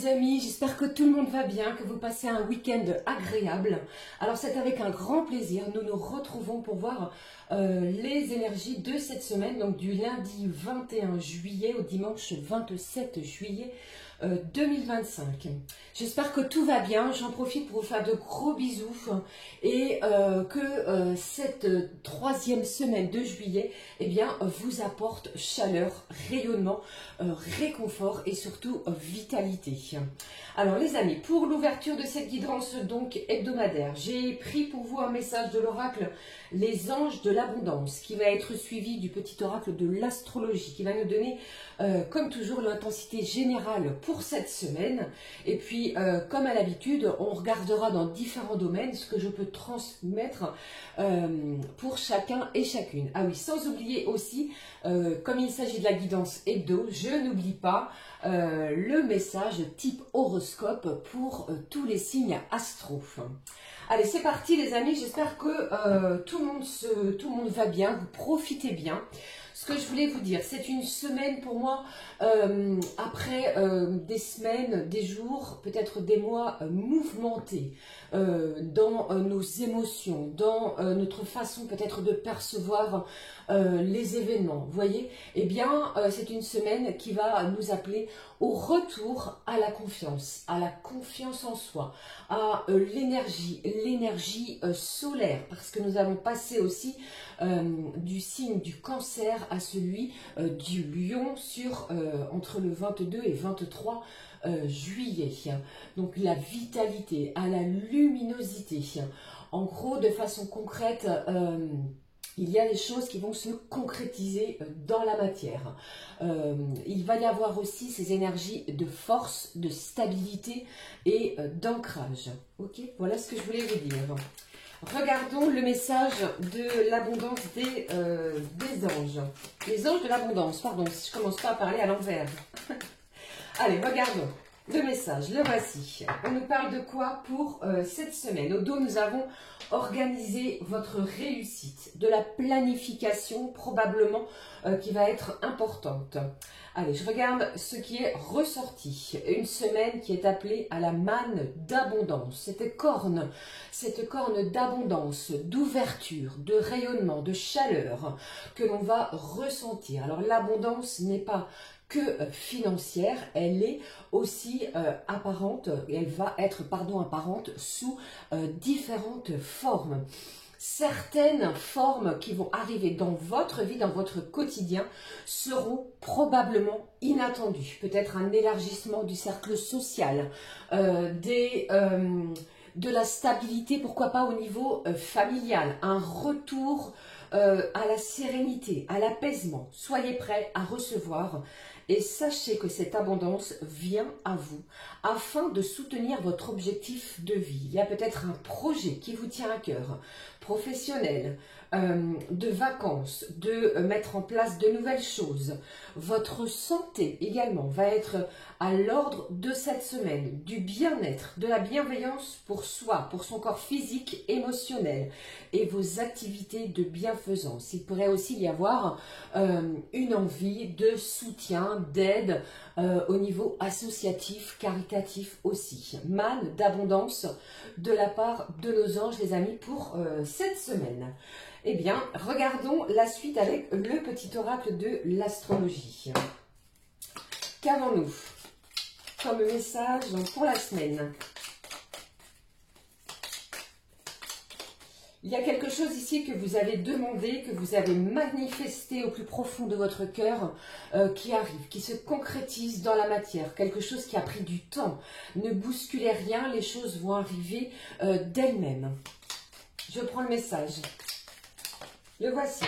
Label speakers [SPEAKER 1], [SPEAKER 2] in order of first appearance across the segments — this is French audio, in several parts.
[SPEAKER 1] les amis, j'espère que tout le monde va bien, que vous passez un week-end agréable. Alors c'est avec un grand plaisir, nous nous retrouvons pour voir les énergies de cette semaine, donc du lundi 21 juillet au dimanche 27 juillet 2025. J'espère que tout va bien, j'en profite pour vous faire de gros bisous et que cette troisième semaine de juillet vous apporte chaleur, rayonnement, réconfort et surtout vitalité. Alors les amis, pour l'ouverture de cette guidance donc hebdomadaire, j'ai pris pour vous un message de l'oracle Les Anges de l'Abondance qui va être suivi du petit oracle de l'astrologie qui va nous donner comme toujours l'intensité générale pour cette semaine. Et puis comme à l'habitude, on regardera dans différents domaines ce que je peux transmettre pour chacun et chacune. Ah oui, sans oublier aussi, comme il s'agit de la guidance hebdo, je n'oublie pas le message type horoscope pour tous les signes astro. Allez, c'est parti les amis, j'espère que tout le monde va bien, vous profitez bien. Ce que je voulais vous dire, c'est une semaine pour moi, après des semaines, des jours, peut-être des mois mouvementés dans nos émotions, dans notre façon peut-être de percevoir les événements. Vous voyez, eh bien, c'est une semaine qui va nous appeler au retour à la confiance en soi, à l'énergie solaire, parce que nous allons passer aussi du signe du cancer à celui du lion sur entre le 22 et 23 juillet. Donc la vitalité, à la luminosité. En gros, de façon concrète, il y a des choses qui vont se concrétiser dans la matière. Il va y avoir aussi ces énergies de force, de stabilité et d'ancrage. Ok, voilà ce que je voulais vous dire. Regardons le message de l'abondance des anges. Les anges de l'abondance, pardon, si je ne commence pas à parler à l'envers. Allez, regardons le message, le voici. On nous parle de quoi pour cette semaine? Au dos, nous avons organisé votre réussite, de la planification probablement qui va être importante. Allez, je regarde ce qui est ressorti. Une semaine qui est appelée à la manne d'abondance. Cette corne d'abondance, d'ouverture, de rayonnement, de chaleur que l'on va ressentir. Alors l'abondance n'est pas que financière, elle est aussi apparente, elle va être, apparente sous différentes formes. Certaines formes qui vont arriver dans votre vie, dans votre quotidien, seront probablement inattendues. Peut-être un élargissement du cercle social, de la stabilité, pourquoi pas au niveau familial, un retour à la sérénité, à l'apaisement. Soyez prêts à recevoir et sachez que cette abondance vient à vous afin de soutenir votre objectif de vie. Il y a peut-être un projet qui vous tient à cœur, professionnel, de vacances, de mettre en place de nouvelles choses. Votre santé également va être à l'ordre de cette semaine, du bien-être, de la bienveillance pour soi, pour son corps physique, émotionnel et vos activités de bienfaisance. Il pourrait aussi y avoir une envie de soutien, d'aide au niveau associatif, caritatif aussi. Manne d'abondance de la part de nos anges, les amis, pour cette semaine. Eh bien, regardons la suite avec le petit oracle de l'astrologie. Qu'avons-nous comme message pour la semaine? Il y a quelque chose ici que vous avez demandé, que vous avez manifesté au plus profond de votre cœur, qui arrive, qui se concrétise dans la matière. Quelque chose qui a pris du temps. Ne bousculez rien, les choses vont arriver d'elles-mêmes. Je prends le message. Le voici.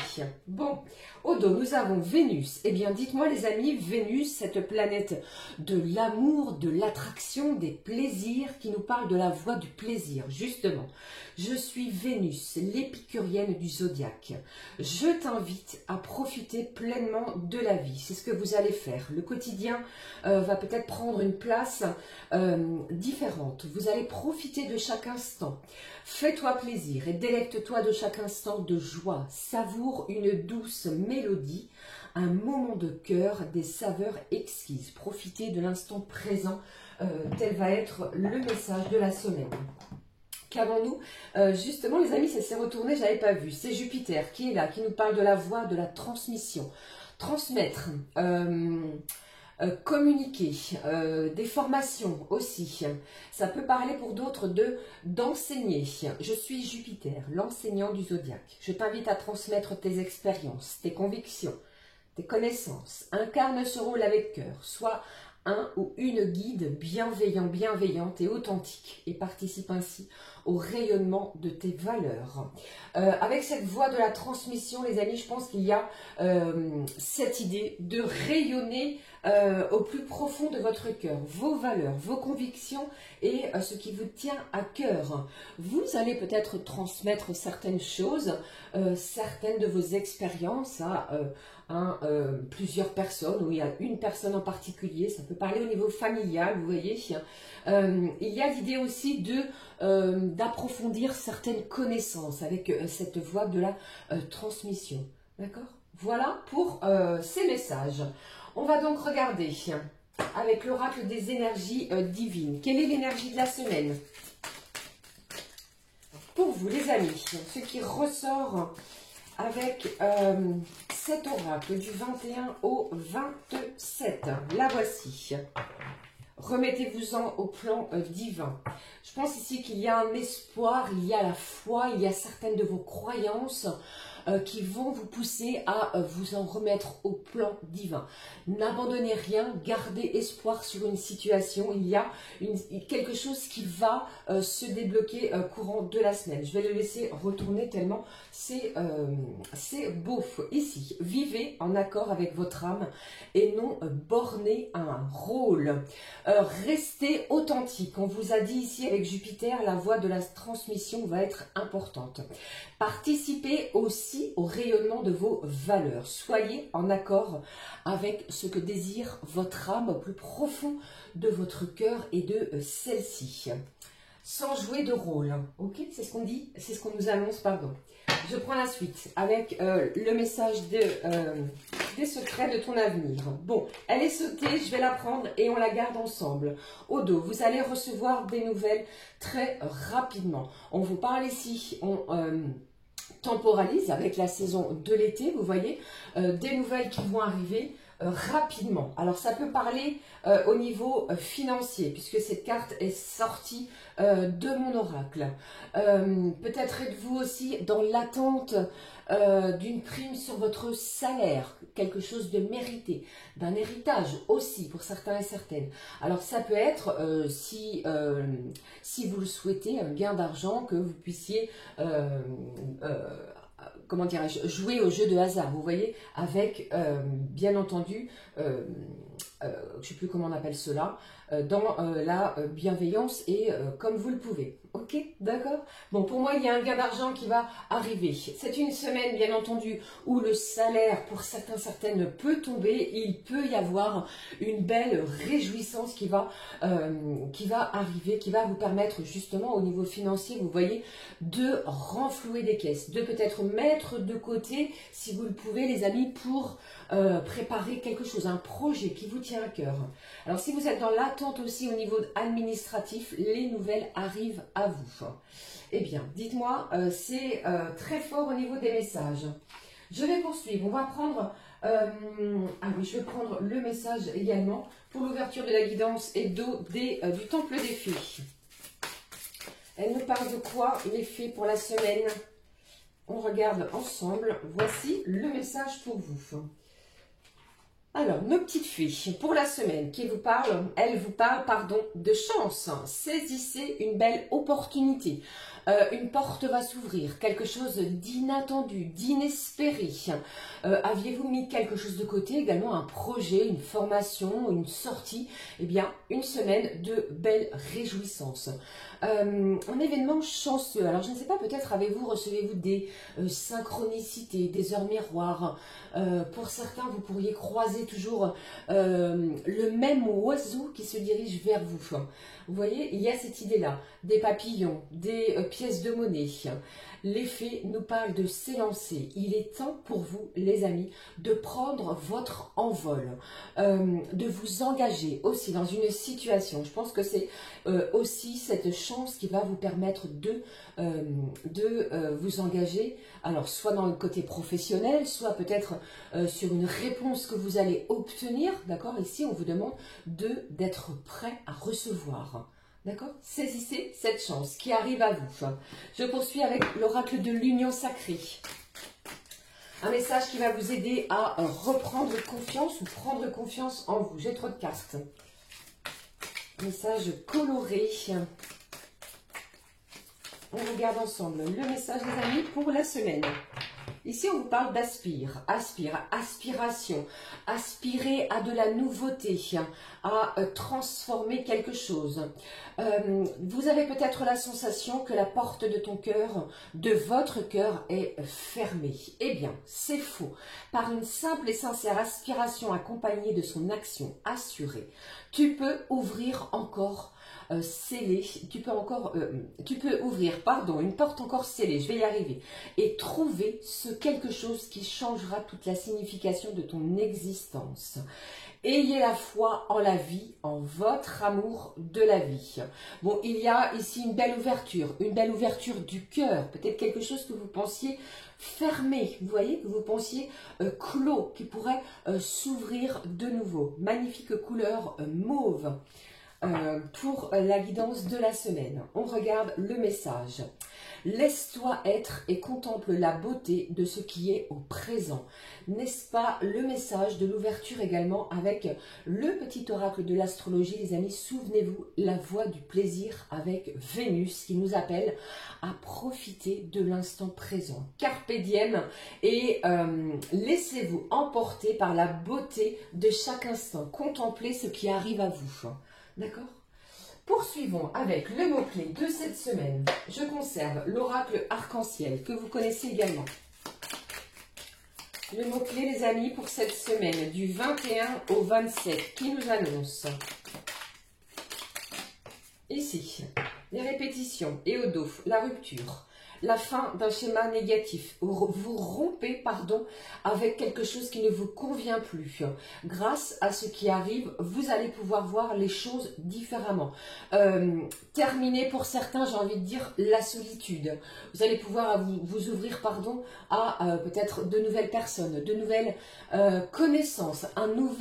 [SPEAKER 1] Bon, au dos, nous avons Vénus. Eh bien, dites-moi les amis, Vénus, cette planète de l'amour, de l'attraction, des plaisirs, qui nous parle de la voie du plaisir, justement. Je suis Vénus, l'épicurienne du zodiaque. Je t'invite à profiter pleinement de la vie. C'est ce que vous allez faire. Le quotidien va peut-être prendre une place différente. Vous allez profiter de chaque instant. Fais-toi plaisir et délecte-toi de chaque instant de joie. Savoure une douce mélodie, un moment de cœur, des saveurs exquises. Profitez de l'instant présent, tel va être le message de la semaine. Qu'avons-nous? Justement, les amis, ça s'est retourné, je n'avais pas vu. C'est Jupiter qui est là, qui nous parle de la voie de la transmission. Transmettre, communiquer, des formations aussi. Ça peut parler pour d'autres d'enseigner. Je suis Jupiter, l'enseignant du zodiaque. Je t'invite à transmettre tes expériences, tes convictions, tes connaissances. Incarne ce rôle avec cœur. Sois un ou une guide bienveillant, bienveillante et authentique et participe ainsi au rayonnement de tes valeurs. Avec cette voie de la transmission, les amis, je pense qu'il y a cette idée de rayonner au plus profond de votre cœur, vos valeurs, vos convictions et ce qui vous tient à cœur. Vous allez peut-être transmettre certaines choses, certaines de vos expériences à plusieurs personnes, ou il y a une personne en particulier, ça peut parler au niveau familial, vous voyez. Il y a l'idée aussi d'approfondir certaines connaissances avec cette voie de la transmission. D'accord? Voilà pour ces messages. On va donc regarder avec l'oracle des énergies divines. Quelle est l'énergie de la semaine? Pour vous les amis, ce qui ressort avec cet oracle du 21 au 27. La voici. Remettez-vous-en au plan divin. Je pense ici qu'il y a un espoir, il y a la foi, il y a certaines de vos croyances qui vont vous pousser à vous en remettre au plan divin. N'abandonnez rien, gardez espoir sur une situation. Il y a quelque chose qui va se débloquer courant de la semaine. Je vais le laisser retourner tellement c'est beau. Ici, vivez en accord avec votre âme et non borné à un rôle. Restez authentique. On vous a dit ici avec Jupiter, la voie de la transmission va être importante. Participez aussi au rayonnement de vos valeurs. Soyez en accord avec ce que désire votre âme au plus profond de votre cœur et de celle-ci. Sans jouer de rôle. Ok, c'est ce qu'on dit, c'est ce qu'on nous annonce, pardon. Je prends la suite avec le message des secrets de ton avenir. Bon, elle est sautée, je vais la prendre et on la garde ensemble. Au dos, vous allez recevoir des nouvelles très rapidement. On vous parle ici, on temporalise avec la saison de l'été, vous voyez, des nouvelles qui vont arriver rapidement. Alors ça peut parler au niveau financier, puisque cette carte est sortie de mon oracle. Peut-être êtes-vous aussi dans l'attente d'une prime sur votre salaire, quelque chose de mérité, d'un héritage aussi pour certains et certaines. Alors ça peut être, si vous le souhaitez, un gain d'argent, que vous puissiez comment dirais-je, jouer au jeu de hasard, vous voyez, avec, bien entendu, je ne sais plus comment on appelle cela, dans la bienveillance et comme vous le pouvez. Ok, d'accord? Bon, pour moi, il y a un gain d'argent qui va arriver. C'est une semaine, bien entendu, où le salaire, pour certains, certaines, peut tomber. Il peut y avoir une belle réjouissance qui va arriver, qui va vous permettre, justement, au niveau financier, vous voyez, de renflouer des caisses, de peut-être mettre de côté, si vous le pouvez, les amis, pour préparer quelque chose, un projet qui vous tient à cœur. Alors, si vous êtes dans l'attente aussi au niveau administratif, les nouvelles arrivent à vous. Eh bien, dites-moi, c'est très fort au niveau des messages. Je vais poursuivre. On va prendre... ah oui, je vais prendre le message également pour l'ouverture de la guidance et du temple des fées. Elle nous parle de quoi, les fées, pour la semaine? On regarde ensemble. Voici le message pour vous. Alors, nos petites fées, pour la semaine, elle vous parle, pardon, de chance. Saisissez une belle opportunité. Une porte va s'ouvrir, quelque chose d'inattendu, d'inespéré. Aviez-vous mis quelque chose de côté, également un projet, une formation, une sortie? Eh bien, une semaine de belles réjouissances. Un événement chanceux. Alors, je ne sais pas, peut-être recevez-vous des synchronicités, des heures miroirs. Pour certains, vous pourriez croiser toujours le même oiseau qui se dirige vers vous. Vous voyez, il y a cette idée-là, des papillons, des pièces de monnaie. Les fées nous parlent de s'élancer. Il est temps pour vous, les amis, de prendre votre envol, de vous engager aussi dans une situation. Je pense que c'est aussi cette chance qui va vous permettre de vous engager, alors soit dans le côté professionnel, soit peut-être sur une réponse que vous allez obtenir, d'accord? Ici, on vous demande d'être prêt à recevoir. D'accord? Saisissez cette chance qui arrive à vous. Je poursuis avec l'oracle de l'union sacrée. Un message qui va vous aider à reprendre confiance ou prendre confiance en vous. J'ai trop de cartes. Message coloré. On regarde ensemble le message des amis pour la semaine. Ici, on vous parle aspiration, aspirer à de la nouveauté, à transformer quelque chose. Vous avez peut-être la sensation que la porte de ton cœur, de votre cœur, est fermée. Eh bien, c'est faux. Par une simple et sincère aspiration accompagnée de son action assurée, tu peux ouvrir encore scellé, tu peux ouvrir, une porte encore scellée, je vais y arriver, et trouver ce quelque chose qui changera toute la signification de ton existence. Ayez la foi en la vie, en votre amour de la vie. Bon, il y a ici une belle ouverture du cœur, peut-être quelque chose que vous pensiez fermé, vous voyez, que vous pensiez clos, qui pourrait s'ouvrir de nouveau. Magnifique couleur mauve. Pour la guidance de la semaine. On regarde le message. Laisse-toi être et contemple la beauté de ce qui est au présent. N'est-ce pas le message de l'ouverture également avec le petit oracle de l'astrologie, les amis? Souvenez-vous, la voie du plaisir avec Vénus qui nous appelle à profiter de l'instant présent. Carpe diem et laissez-vous emporter par la beauté de chaque instant. Contemplez ce qui arrive à vous. D'accord? Poursuivons avec le mot-clé de cette semaine. Je conserve l'oracle arc-en-ciel que vous connaissez également. Le mot-clé, les amis, pour cette semaine du 21 au 27 qui nous annonce ici les répétitions et au dos, la rupture. La fin d'un schéma négatif. Vous rompez, avec quelque chose qui ne vous convient plus. Grâce à ce qui arrive, vous allez pouvoir voir les choses différemment. Terminer pour certains, j'ai envie de dire, la solitude. Vous allez pouvoir vous ouvrir, à peut-être de nouvelles personnes, de nouvelles connaissances, un nouveau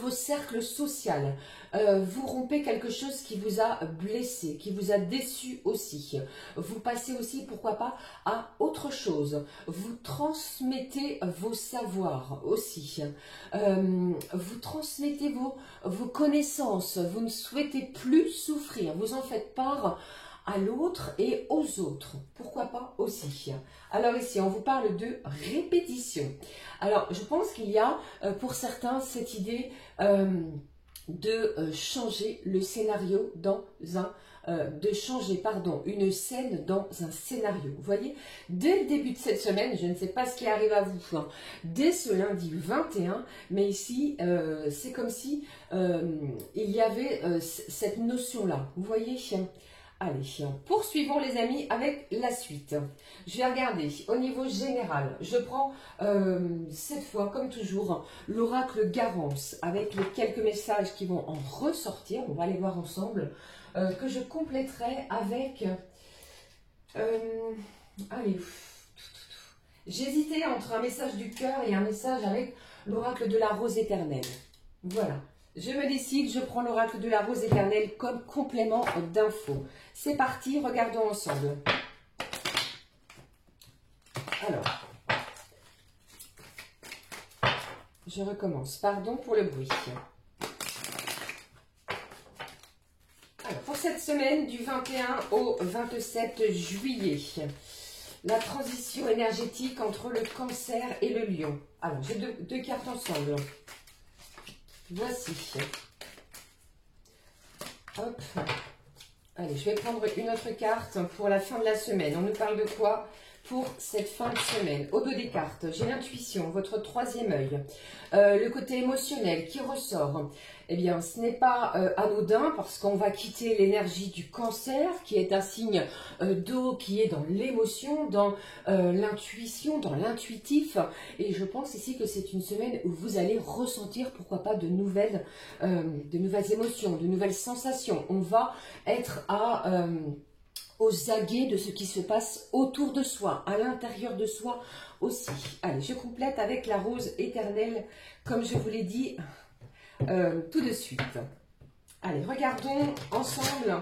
[SPEAKER 1] cercle social. Vous rompez quelque chose qui vous a blessé, qui vous a déçu aussi. Vous passez aussi, pourquoi pas, à autre chose. Vous transmettez vos savoirs aussi. Vous transmettez vos connaissances. Vous ne souhaitez plus souffrir. Vous en faites part à l'autre et aux autres. Pourquoi pas aussi. Alors ici, on vous parle de répétition. Alors, je pense qu'il y a pour certains cette idée de changer le scénario de changer une scène dans un scénario. Vous voyez, dès le début de cette semaine, je ne sais pas ce qui arrive à vous, dès ce lundi 21, mais ici, c'est comme si il y avait cette notion-là. Vous voyez? Allez, poursuivons les amis avec la suite. Je vais regarder au niveau général. Je prends cette fois, comme toujours, l'oracle Garance avec les quelques messages qui vont en ressortir. On va les voir ensemble. Que je compléterai avec... allez, j'hésitais entre un message du cœur et un message avec l'oracle de la rose éternelle. Voilà. Je me décide, je prends l'oracle de la rose éternelle comme complément d'infos. C'est parti, regardons ensemble. Alors, je recommence. Pardon pour le bruit. Alors, pour cette semaine du 21 au 27 juillet, la transition énergétique entre le cancer et le lion. Alors, j'ai deux cartes ensemble. Voici. Hop. Allez, je vais prendre une autre carte pour la fin de la semaine. On nous parle de quoi pour cette fin de semaine. Au dos des cartes, j'ai l'intuition, votre troisième œil, le côté émotionnel qui ressort. Eh bien, ce n'est pas anodin parce qu'on va quitter l'énergie du cancer, qui est un signe d'eau, qui est dans l'émotion, dans l'intuition, dans l'intuitif. Et je pense ici que c'est une semaine où vous allez ressentir, pourquoi pas, de nouvelles émotions, de nouvelles sensations. On va être aux aguets de ce qui se passe autour de soi, à l'intérieur de soi aussi. Allez, je complète avec la rose éternelle, comme je vous l'ai dit tout de suite. Allez, regardons ensemble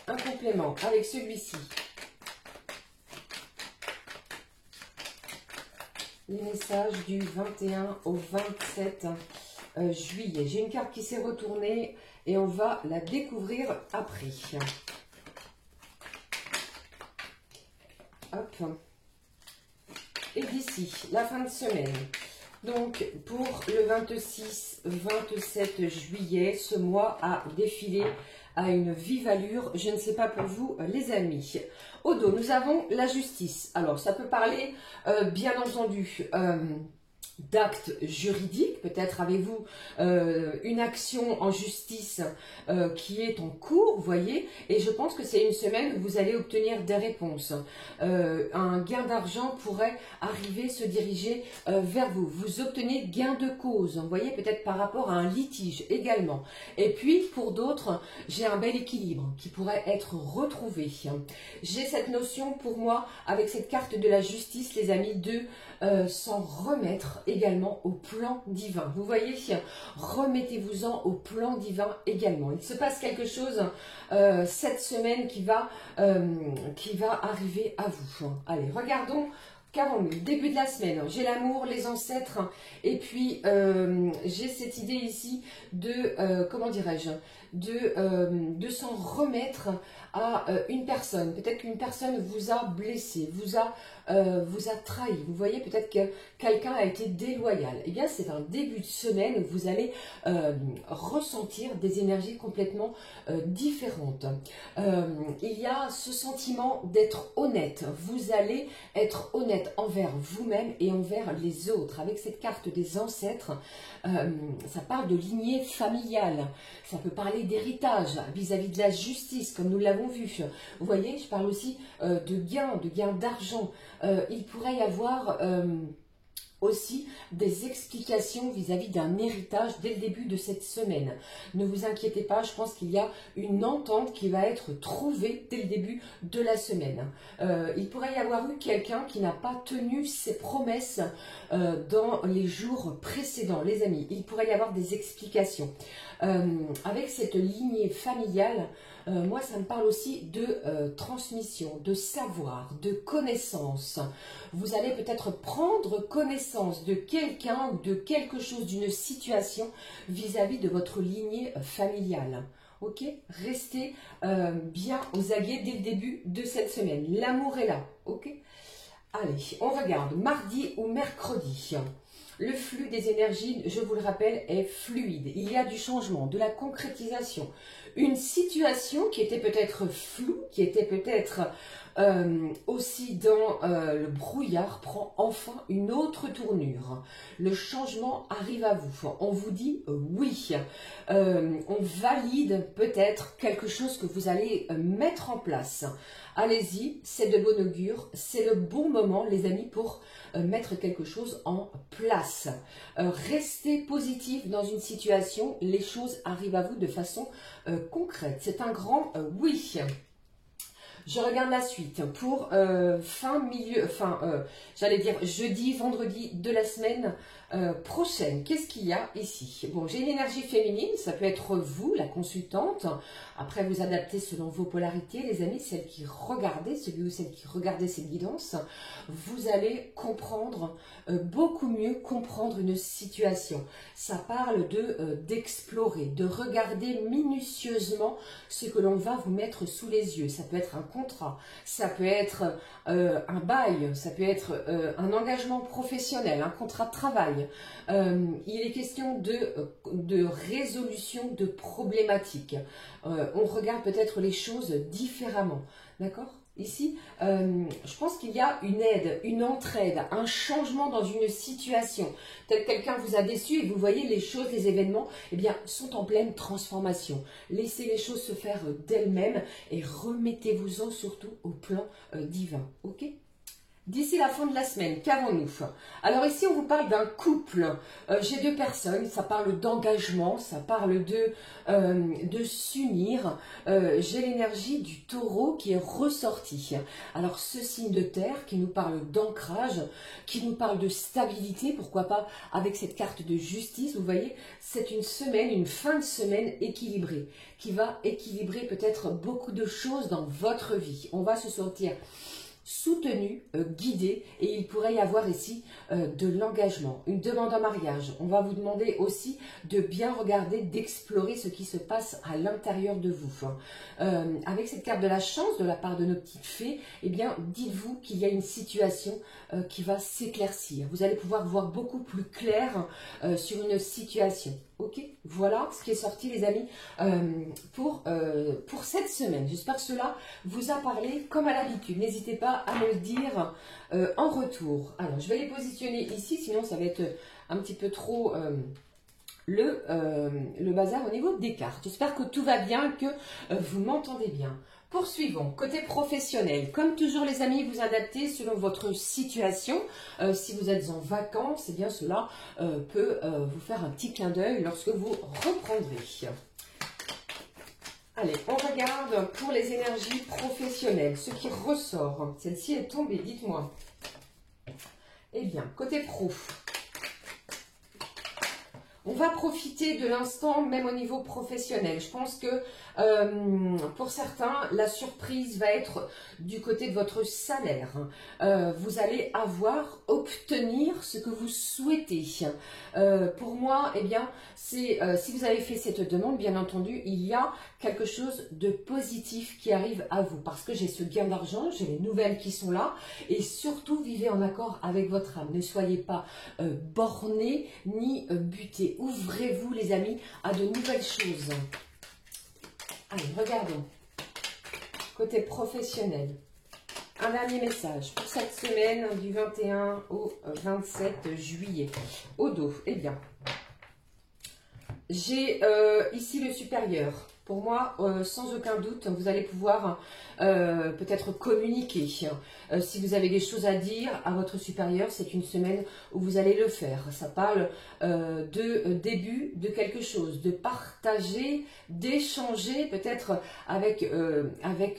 [SPEAKER 1] un complément avec celui-ci. Les messages du 21 au 27 juillet. J'ai une carte qui s'est retournée et on va la découvrir après. Hop. Et d'ici, la fin de semaine. Donc, pour le 26-27 juillet, ce mois a défilé à une vive allure. Je ne sais pas pour vous, les amis. Au dos, nous avons la justice. Alors, ça peut parler, bien entendu, d'actes juridiques. Peut-être avez-vous une action en justice qui est en cours, vous voyez. Et je pense que c'est une semaine où vous allez obtenir des réponses. Un gain d'argent pourrait arriver, se diriger vers vous. Vous obtenez gain de cause, vous voyez, peut-être par rapport à un litige également. Et puis, pour d'autres, j'ai un bel équilibre qui pourrait être retrouvé. J'ai cette notion pour moi, avec cette carte de la justice, les amis, de s'en remettre également au plan divin. Vous voyez, remettez-vous-en au plan divin également. Il se passe quelque chose cette semaine qui va arriver à vous. Allez, regardons. Qu'avons-nous? Début de la semaine, j'ai l'amour, les ancêtres, et puis j'ai cette idée ici de, comment dirais-je, de s'en remettre à une personne. Peut-être qu'une personne vous a blessé, vous a trahi. Vous voyez, peut-être que quelqu'un a été déloyal. Eh bien, c'est un début de semaine où vous allez ressentir des énergies complètement différentes. Il y a ce sentiment d'être honnête. Vous allez être honnête envers vous-même et envers les autres. Avec cette carte des ancêtres, ça parle de lignée familiale. Ça peut parler d'héritage vis-à-vis de la justice, comme nous l'avons vu. Vous voyez, je parle aussi de gains d'argent. Il pourrait y avoir aussi des explications vis-à-vis d'un héritage dès le début de cette semaine. Ne vous inquiétez pas, je pense qu'il y a une entente qui va être trouvée dès le début de la semaine. Il pourrait y avoir eu quelqu'un qui n'a pas tenu ses promesses dans les jours précédents, les amis. Il pourrait y avoir des explications. Avec cette lignée familiale, moi, ça me parle aussi de transmission, de savoir, de connaissance. Vous allez peut-être prendre connaissance de quelqu'un ou de quelque chose, d'une situation vis-à-vis de votre lignée familiale. Ok? Restez bien aux aguets dès le début de cette semaine. L'amour est là. Ok? Allez, on regarde mardi ou mercredi. Le flux des énergies, je vous le rappelle, est fluide. Il y a du changement, de la concrétisation. Une situation qui était peut-être floue, qui était peut-être aussi dans le brouillard, prend enfin une autre tournure. Le changement arrive à vous. On vous dit oui. On valide peut-être quelque chose que vous allez mettre en place. Allez-y, c'est de bon augure, c'est le bon moment, les amis, pour mettre quelque chose en place. Restez positif dans une situation, les choses arrivent à vous de façon concrète. C'est un grand oui. Je regarde la suite pour j'allais dire jeudi, vendredi de la semaine prochaine. Qu'est-ce qu'il y a ici? Bon, j'ai une énergie féminine, ça peut être vous, la consultante. Après, vous adaptez selon vos polarités, les amis, celle qui regardait, celui ou celle qui regardait cette guidance, vous allez comprendre, beaucoup mieux comprendre une situation. Ça parle d'explorer, de regarder minutieusement ce que l'on va vous mettre sous les yeux. Ça peut être un contrat, ça peut être un bail, ça peut être un engagement professionnel, un contrat de travail. Il est question de résolution de problématiques. On regarde peut-être les choses différemment. D'accord? Ici, je pense qu'il y a une aide, une entraide, un changement dans une situation. Tel quelqu'un vous a déçu et vous voyez les choses, les événements, eh bien, sont en pleine transformation. Laissez les choses se faire d'elles-mêmes et remettez-vous-en surtout au plan divin. Ok? D'ici la fin de la semaine, qu'avons-nous? Alors ici, on vous parle d'un couple. J'ai deux personnes, ça parle d'engagement, ça parle de s'unir. J'ai l'énergie du taureau qui est ressorti. Alors ce signe de terre qui nous parle d'ancrage, qui nous parle de stabilité, pourquoi pas avec cette carte de justice, vous voyez, c'est une semaine, une fin de semaine équilibrée, qui va équilibrer peut-être beaucoup de choses dans votre vie. On va se sortir soutenu, guidé, et il pourrait y avoir ici de l'engagement, une demande en mariage. On va vous demander aussi de bien regarder, d'explorer ce qui se passe à l'intérieur de vous. Avec cette carte de la chance de la part de nos petites fées, eh bien, dites-vous qu'il y a une situation qui va s'éclaircir. Vous allez pouvoir voir beaucoup plus clair sur une situation. Ok, voilà ce qui est sorti les amis pour cette semaine. J'espère que cela vous a parlé comme à l'habitude. N'hésitez pas à me le dire en retour. Alors je vais les positionner ici, sinon ça va être un petit peu trop le bazar au niveau des cartes. J'espère que tout va bien, que vous m'entendez bien. Poursuivons, côté professionnel. Comme toujours les amis, vous adaptez selon votre situation. Si vous êtes en vacances, eh bien cela peut vous faire un petit clin d'œil lorsque vous reprendrez. Allez, on regarde pour les énergies professionnelles, ce qui ressort. Celle-ci est tombée, dites-moi. Eh bien, côté pro. On va profiter de l'instant, même au niveau professionnel. Je pense que pour certains, la surprise va être du côté de votre salaire. Vous allez obtenir ce que vous souhaitez. Pour moi, eh bien, c'est si vous avez fait cette demande, bien entendu, il y a quelque chose de positif qui arrive à vous. Parce que j'ai ce gain d'argent, j'ai les nouvelles qui sont là. Et surtout, vivez en accord avec votre âme. Ne soyez pas bornés ni butés. Ouvrez-vous les amis à de nouvelles choses. Allez, regardons. Côté professionnel. Un dernier message pour cette semaine du 21 au 27 juillet. Au dos, eh bien, j'ai ici le supérieur. Pour moi, sans aucun doute, vous allez pouvoir peut-être communiquer. Si vous avez des choses à dire à votre supérieur, c'est une semaine où vous allez le faire. Ça parle de début de quelque chose, de partager, d'échanger peut-être avec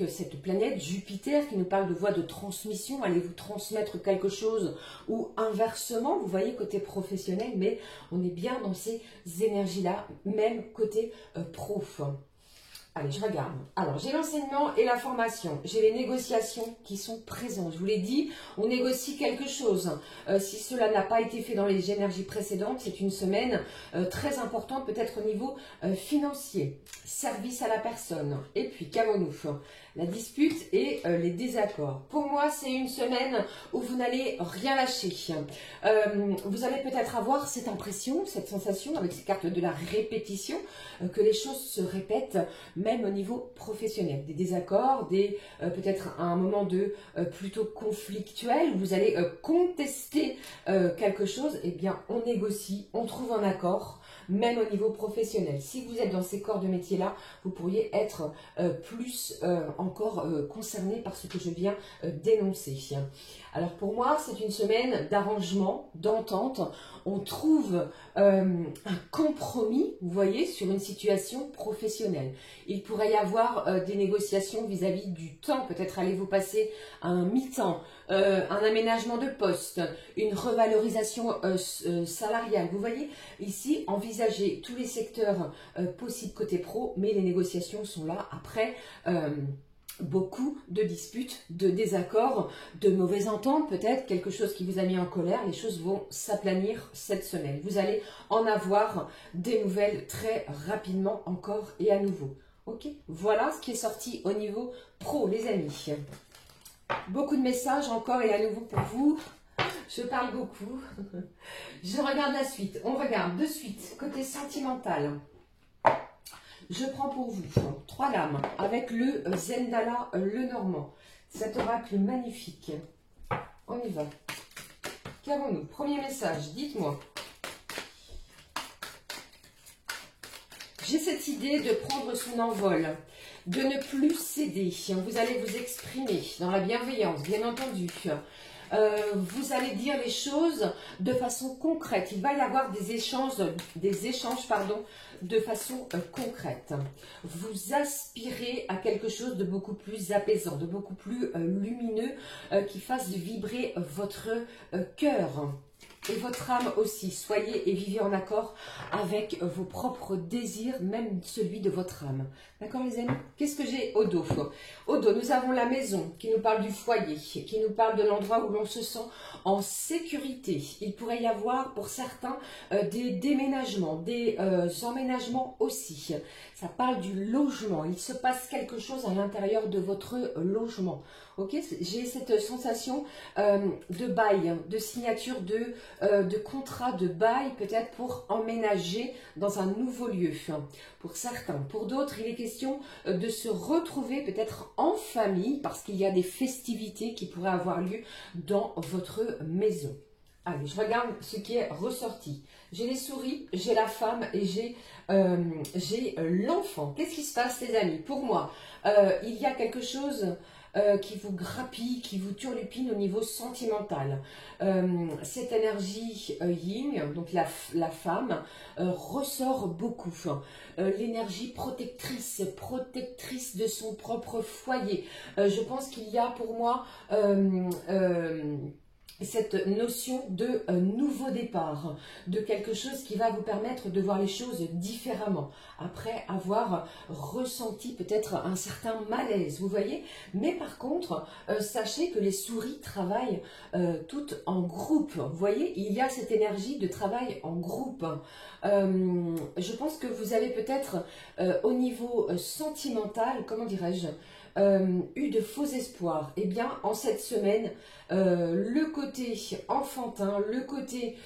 [SPEAKER 1] cette planète Jupiter qui nous parle de voie de transmission. Allez-vous transmettre quelque chose ou inversement, vous voyez, côté professionnel, mais on est bien dans ces énergies-là, même côté prof. Allez, je regarde. Alors, j'ai l'enseignement et la formation. J'ai les négociations qui sont présentes. Je vous l'ai dit, on négocie quelque chose. Si cela n'a pas été fait dans les énergies précédentes, c'est une semaine très importante, peut-être au niveau financier. Service à la personne. Et puis, qu'avons-nous? La dispute et les désaccords. Pour moi, c'est une semaine où vous n'allez rien lâcher. Vous allez peut-être avoir cette impression, cette sensation, avec ces cartes de la répétition, que les choses se répètent, même au niveau professionnel. Des désaccords, peut-être un moment plutôt conflictuel, où vous allez contester quelque chose, eh bien, on négocie, on trouve un accord, même au niveau professionnel. Si vous êtes dans ces corps de métier-là, vous pourriez être plus encore concerné par ce que je viens d'énoncer. Alors pour moi, c'est une semaine d'arrangement, d'entente. On trouve un compromis, vous voyez, sur une situation professionnelle. Il pourrait y avoir des négociations vis-à-vis du temps. Peut-être allez-vous passer à un mi-temps, un aménagement de poste, une revalorisation salariale. Vous voyez, ici, envisagez tous les secteurs possibles côté pro, mais les négociations sont là. Après, beaucoup de disputes, de désaccords, de mauvaises ententes, peut-être quelque chose qui vous a mis en colère. Les choses vont s'aplanir cette semaine. Vous allez en avoir des nouvelles très rapidement encore et à nouveau. Ok, voilà ce qui est sorti au niveau pro, les amis. Beaucoup de messages encore et à nouveau pour vous. Je parle beaucoup. Je regarde la suite. On regarde de suite côté sentimental. Je prends pour vous 3 lames avec le Zendala Lenormand. Cet oracle magnifique. On y va. Qu'avons-nous? Premier message, dites-moi. J'ai cette idée de prendre son envol, de ne plus céder. Vous allez vous exprimer dans la bienveillance, bien entendu. Vous allez dire les choses de façon concrète. Il va y avoir des échanges de façon concrète. Vous aspirez à quelque chose de beaucoup plus apaisant, de beaucoup plus lumineux, qui fasse vibrer votre cœur. Et votre âme aussi. Soyez et vivez en accord avec vos propres désirs, même celui de votre âme. D'accord les amis? Qu'est-ce que j'ai au dos? Au dos, nous avons la maison qui nous parle du foyer, qui nous parle de l'endroit où l'on se sent en sécurité. Il pourrait y avoir pour certains des déménagements, des emménagements aussi. Ça parle du logement. Il se passe quelque chose à l'intérieur de votre logement. Ok, j'ai cette sensation de bail, de signature de contrat de bail, peut-être pour emménager dans un nouveau lieu. Pour certains, pour d'autres, il est question de se retrouver peut-être en famille parce qu'il y a des festivités qui pourraient avoir lieu dans votre maison. Allez, je regarde ce qui est ressorti. J'ai les souris, j'ai la femme et j'ai l'enfant. Qu'est-ce qui se passe les amis? Pour moi, il y a quelque chose qui vous grappille, qui vous turlupine au niveau sentimental. Cette énergie yin, donc la femme, ressort beaucoup. L'énergie protectrice de son propre foyer. Je pense qu'il y a pour moi cette notion de nouveau départ, de quelque chose qui va vous permettre de voir les choses différemment, après avoir ressenti peut-être un certain malaise, vous voyez. Mais par contre, sachez que les souris travaillent toutes en groupe, vous voyez, il y a cette énergie de travail en groupe. Je pense que vous avez peut-être au niveau sentimental, comment dirais-je, eu de faux espoirs. Eh bien, en cette semaine, le côté enfantin, le côté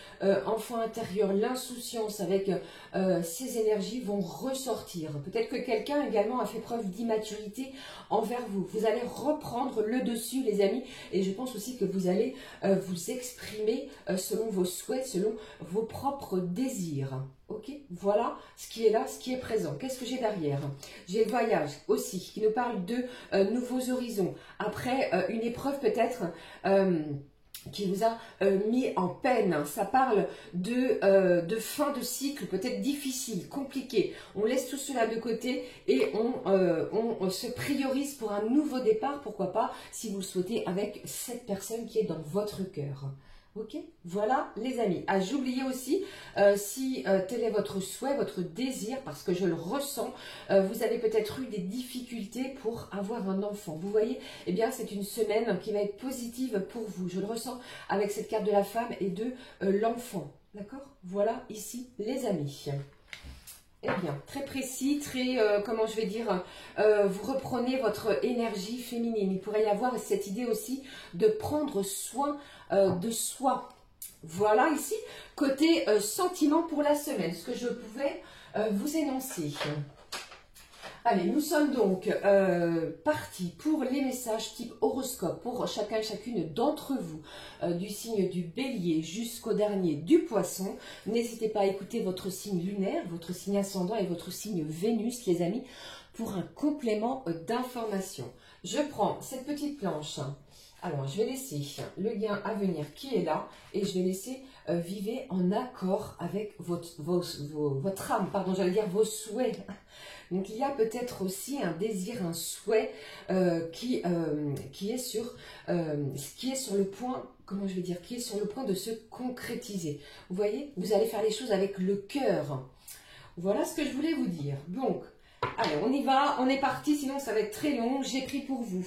[SPEAKER 1] enfant intérieur, l'insouciance avec ces énergies vont ressortir. Peut-être que quelqu'un également a fait preuve d'immaturité envers vous. Vous allez reprendre le dessus, les amis, et je pense aussi que vous allez vous exprimer selon vos souhaits, selon vos propres désirs. Ok, voilà ce qui est là, ce qui est présent. Qu'est-ce que j'ai derrière? J'ai le voyage aussi, qui nous parle de nouveaux horizons. Après une épreuve peut-être qui vous a mis en peine. Ça parle de fin de cycle, peut-être difficile, compliqué. On laisse tout cela de côté et on se priorise pour un nouveau départ, pourquoi pas, si vous le souhaitez, avec cette personne qui est dans votre cœur. Ok, voilà les amis. Ah, j'oubliais aussi, si tel est votre souhait, votre désir, parce que je le ressens, vous avez peut-être eu des difficultés pour avoir un enfant. Vous voyez, eh bien c'est une semaine qui va être positive pour vous. Je le ressens avec cette carte de la femme et de l'enfant. D'accord? Voilà ici les amis. Eh bien, très précis, très, comment je vais dire, vous reprenez votre énergie féminine. Il pourrait y avoir cette idée aussi de prendre soin de soi. Voilà ici, côté sentiment pour la semaine, ce que je pouvais vous énoncer. Allez, nous sommes donc partis pour les messages type horoscope pour chacun et chacune d'entre vous, du signe du bélier jusqu'au dernier du poisson. N'hésitez pas à écouter votre signe lunaire, votre signe ascendant et votre signe Vénus, les amis, pour un complément d'information. Je prends cette petite planche. Alors, je vais laisser le gain à venir qui est là et je vais laisser vivre en accord avec votre âme, pardon, j'allais dire vos souhaits. Donc, il y a peut-être aussi un désir, un souhait qui est sur le point, comment je vais dire, qui est sur le point de se concrétiser. Vous voyez, vous allez faire les choses avec le cœur. Voilà ce que je voulais vous dire. Donc, Allez, on y va, on est parti, sinon ça va être très long. J'ai pris pour vous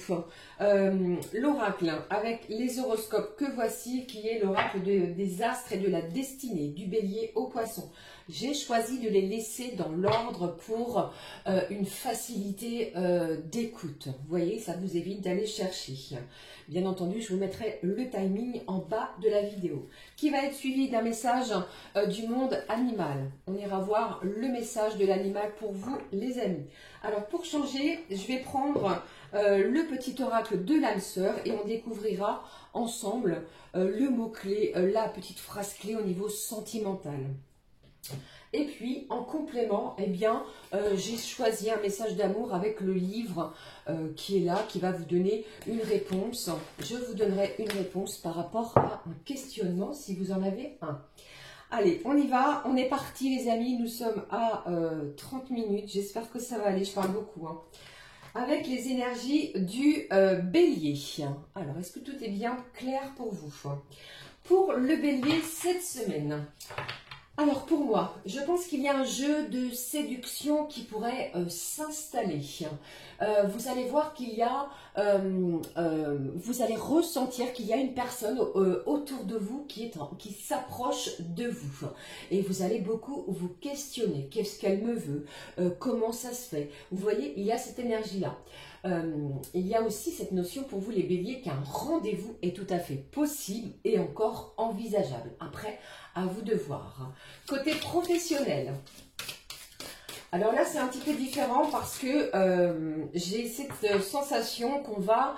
[SPEAKER 1] l'oracle avec les horoscopes que voici, qui est l'oracle des astres et de la destinée, du bélier au poisson. J'ai choisi de les laisser dans l'ordre pour une facilité d'écoute. Vous voyez, ça vous évite d'aller chercher. Bien entendu, je vous mettrai le timing en bas de la vidéo, qui va être suivi d'un message du monde animal. On ira voir le message de l'animal pour vous, les amis. Alors, pour changer, je vais prendre le petit oracle de l'âme sœur et on découvrira ensemble le mot-clé, la petite phrase clé au niveau sentimental. Et puis, en complément, eh bien, j'ai choisi un message d'amour avec le livre qui est là, qui va vous donner une réponse. Je vous donnerai une réponse par rapport à un questionnement, si vous en avez un. Allez, on y va. On est parti, les amis. Nous sommes à 30 minutes. J'espère que ça va aller. Je parle beaucoup, hein. Avec les énergies du bélier. Alors, est-ce que tout est bien clair pour vous? Pour le bélier, cette semaine... Alors pour moi, je pense qu'il y a un jeu de séduction qui pourrait s'installer. Vous allez voir qu'il y a, vous allez ressentir qu'il y a une personne autour de vous qui s'approche de vous. Et vous allez beaucoup vous questionner. Qu'est-ce qu'elle me veut? Comment ça se fait? Vous voyez, il y a cette énergie-là. Il y a aussi cette notion pour vous les béliers qu'un rendez-vous est tout à fait possible et encore envisageable. Après, à vous de voir. Côté professionnel, alors là c'est un petit peu différent parce que j'ai cette sensation qu'on va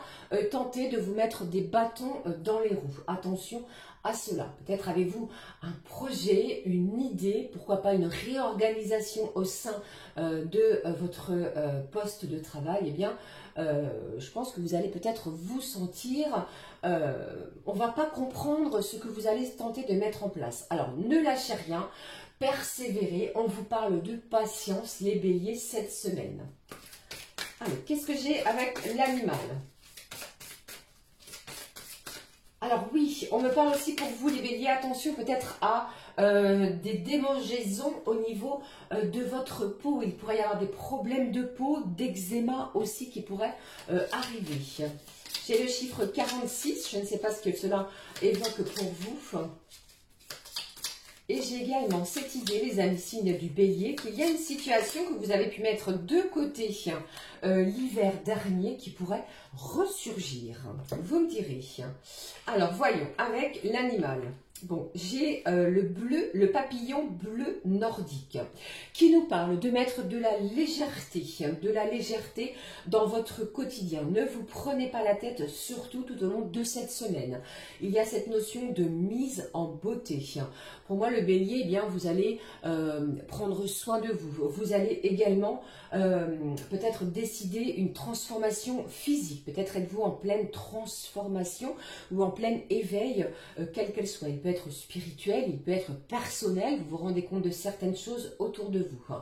[SPEAKER 1] tenter de vous mettre des bâtons dans les roues. Attention à cela. Peut-être avez-vous un projet, une idée, pourquoi pas une réorganisation au sein de votre poste de travail. Eh bien, je pense que vous allez peut-être vous sentir... on ne va pas comprendre ce que vous allez tenter de mettre en place. Alors, ne lâchez rien, persévérez. On vous parle de patience, les béliers, cette semaine. Allez, qu'est-ce que j'ai avec l'animal ? Alors oui, on me parle aussi pour vous les béliers, attention peut-être à des démangeaisons au niveau de votre peau. Il pourrait y avoir des problèmes de peau, d'eczéma aussi qui pourraient arriver. J'ai le chiffre 46, je ne sais pas ce que cela évoque pour vous. Et j'ai également cette idée, les amis signes du bélier, qu'il y a une situation que vous avez pu mettre de côté l'hiver dernier qui pourrait ressurgir. Vous me direz. Alors, voyons, avec l'animal. Bon, j'ai le papillon bleu nordique qui nous parle de mettre de la légèreté dans votre quotidien. Ne vous prenez pas la tête, surtout tout au long de cette semaine. Il y a cette notion de mise en beauté. Pour moi, le bélier, eh bien, vous allez prendre soin de vous. Vous allez également peut-être décider une transformation physique. Peut-être êtes-vous en pleine transformation ou en plein éveil, quelle qu'elle soit. Il peut être spirituel, il peut être personnel. Vous vous rendez compte de certaines choses autour de vous.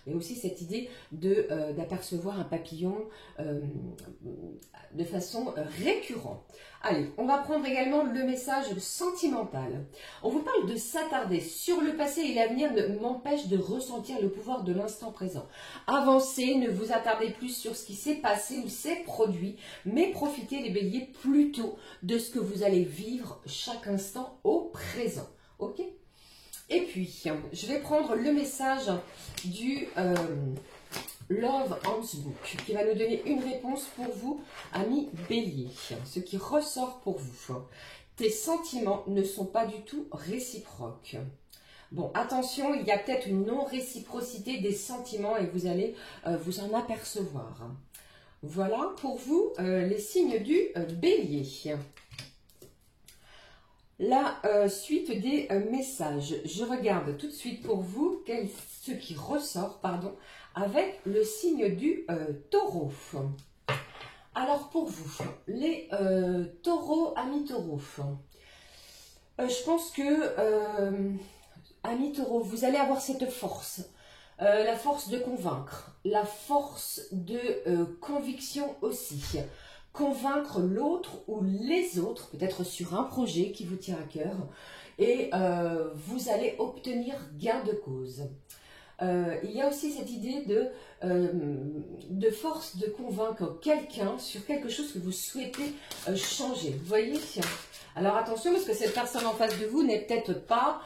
[SPEAKER 1] Il y a aussi cette idée d'apercevoir un papillon de façon récurrente. Allez, on va prendre également le message sentimental. On vous parle de s'attarder sur le passé et l'avenir m'empêche de ressentir le pouvoir de l'instant présent. Avancez, ne vous attardez plus sur ce qui s'est passé ou s'est produit, mais profitez les béliers plutôt de ce que vous allez vivre chaque instant au présent. Ok ? Et puis, je vais prendre le message du Love Handbook qui va nous donner une réponse pour vous, amis bélier. Ce qui ressort pour vous. Tes sentiments ne sont pas du tout réciproques. Bon, attention, il y a peut-être une non-réciprocité des sentiments et vous allez vous en apercevoir. Voilà pour vous les signes du bélier. La suite des messages. Je regarde tout de suite pour vous ce qui ressort, pardon, avec le signe du taureau. Alors pour vous, les taureaux, amis taureaux, je pense que, amis taureaux, vous allez avoir cette force. La force de convaincre, la force de conviction aussi. Convaincre l'autre ou les autres, peut-être sur un projet qui vous tient à cœur, et vous allez obtenir gain de cause. il y a aussi cette idée de force de convaincre quelqu'un sur quelque chose que vous souhaitez changer. Vous voyez? Alors attention, parce que cette personne en face de vous n'est peut-être pas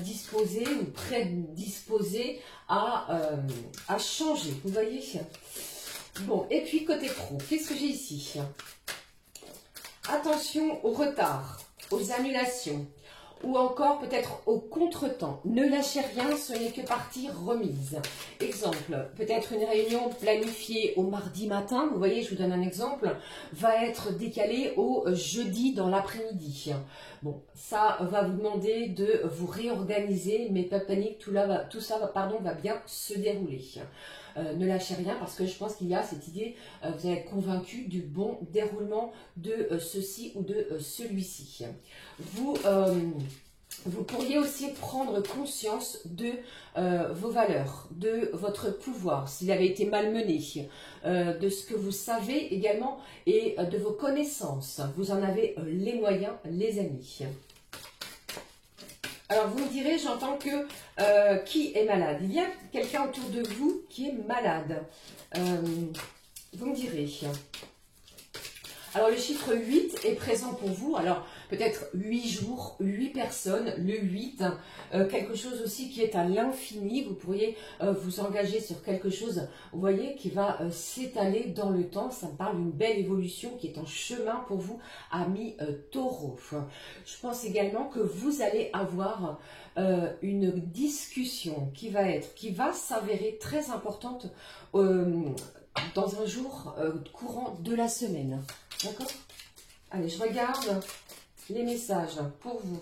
[SPEAKER 1] disposée ou prédisposée à changer. Vous voyez? Bon, et puis côté pro, qu'est-ce que j'ai ici? Attention au retard, aux annulations, ou encore peut-être au contretemps. Ne lâchez rien, ce n'est que partie remise. Exemple, peut-être une réunion planifiée au mardi matin, vous voyez, je vous donne un exemple, va être décalée au jeudi dans l'après-midi. Bon, ça va vous demander de vous réorganiser, mais pas de panique, tout ça va bien se dérouler. Ne lâchez rien parce que je pense qu'il y a cette idée, vous allez être convaincu du bon déroulement de ceci ou de celui-ci. Vous pourriez aussi prendre conscience de vos valeurs, de votre pouvoir, s'il avait été malmené, de ce que vous savez également et de vos connaissances. Vous en avez les moyens, les amis. Alors vous me direz, j'entends que qui est malade? Il y a quelqu'un autour de vous qui est malade. Vous me direz. Alors le chiffre 8 est présent pour vous. Alors peut-être 8 jours, 8 personnes, le 8. Quelque chose aussi qui est à l'infini. Vous pourriez vous engager sur quelque chose, vous voyez, qui va s'étaler dans le temps. Ça me parle d'une belle évolution qui est en chemin pour vous, amis taureaux. Je pense également que vous allez avoir une discussion qui va s'avérer très importante dans un jour courant de la semaine. D'accord? Allez, je regarde les messages pour vous.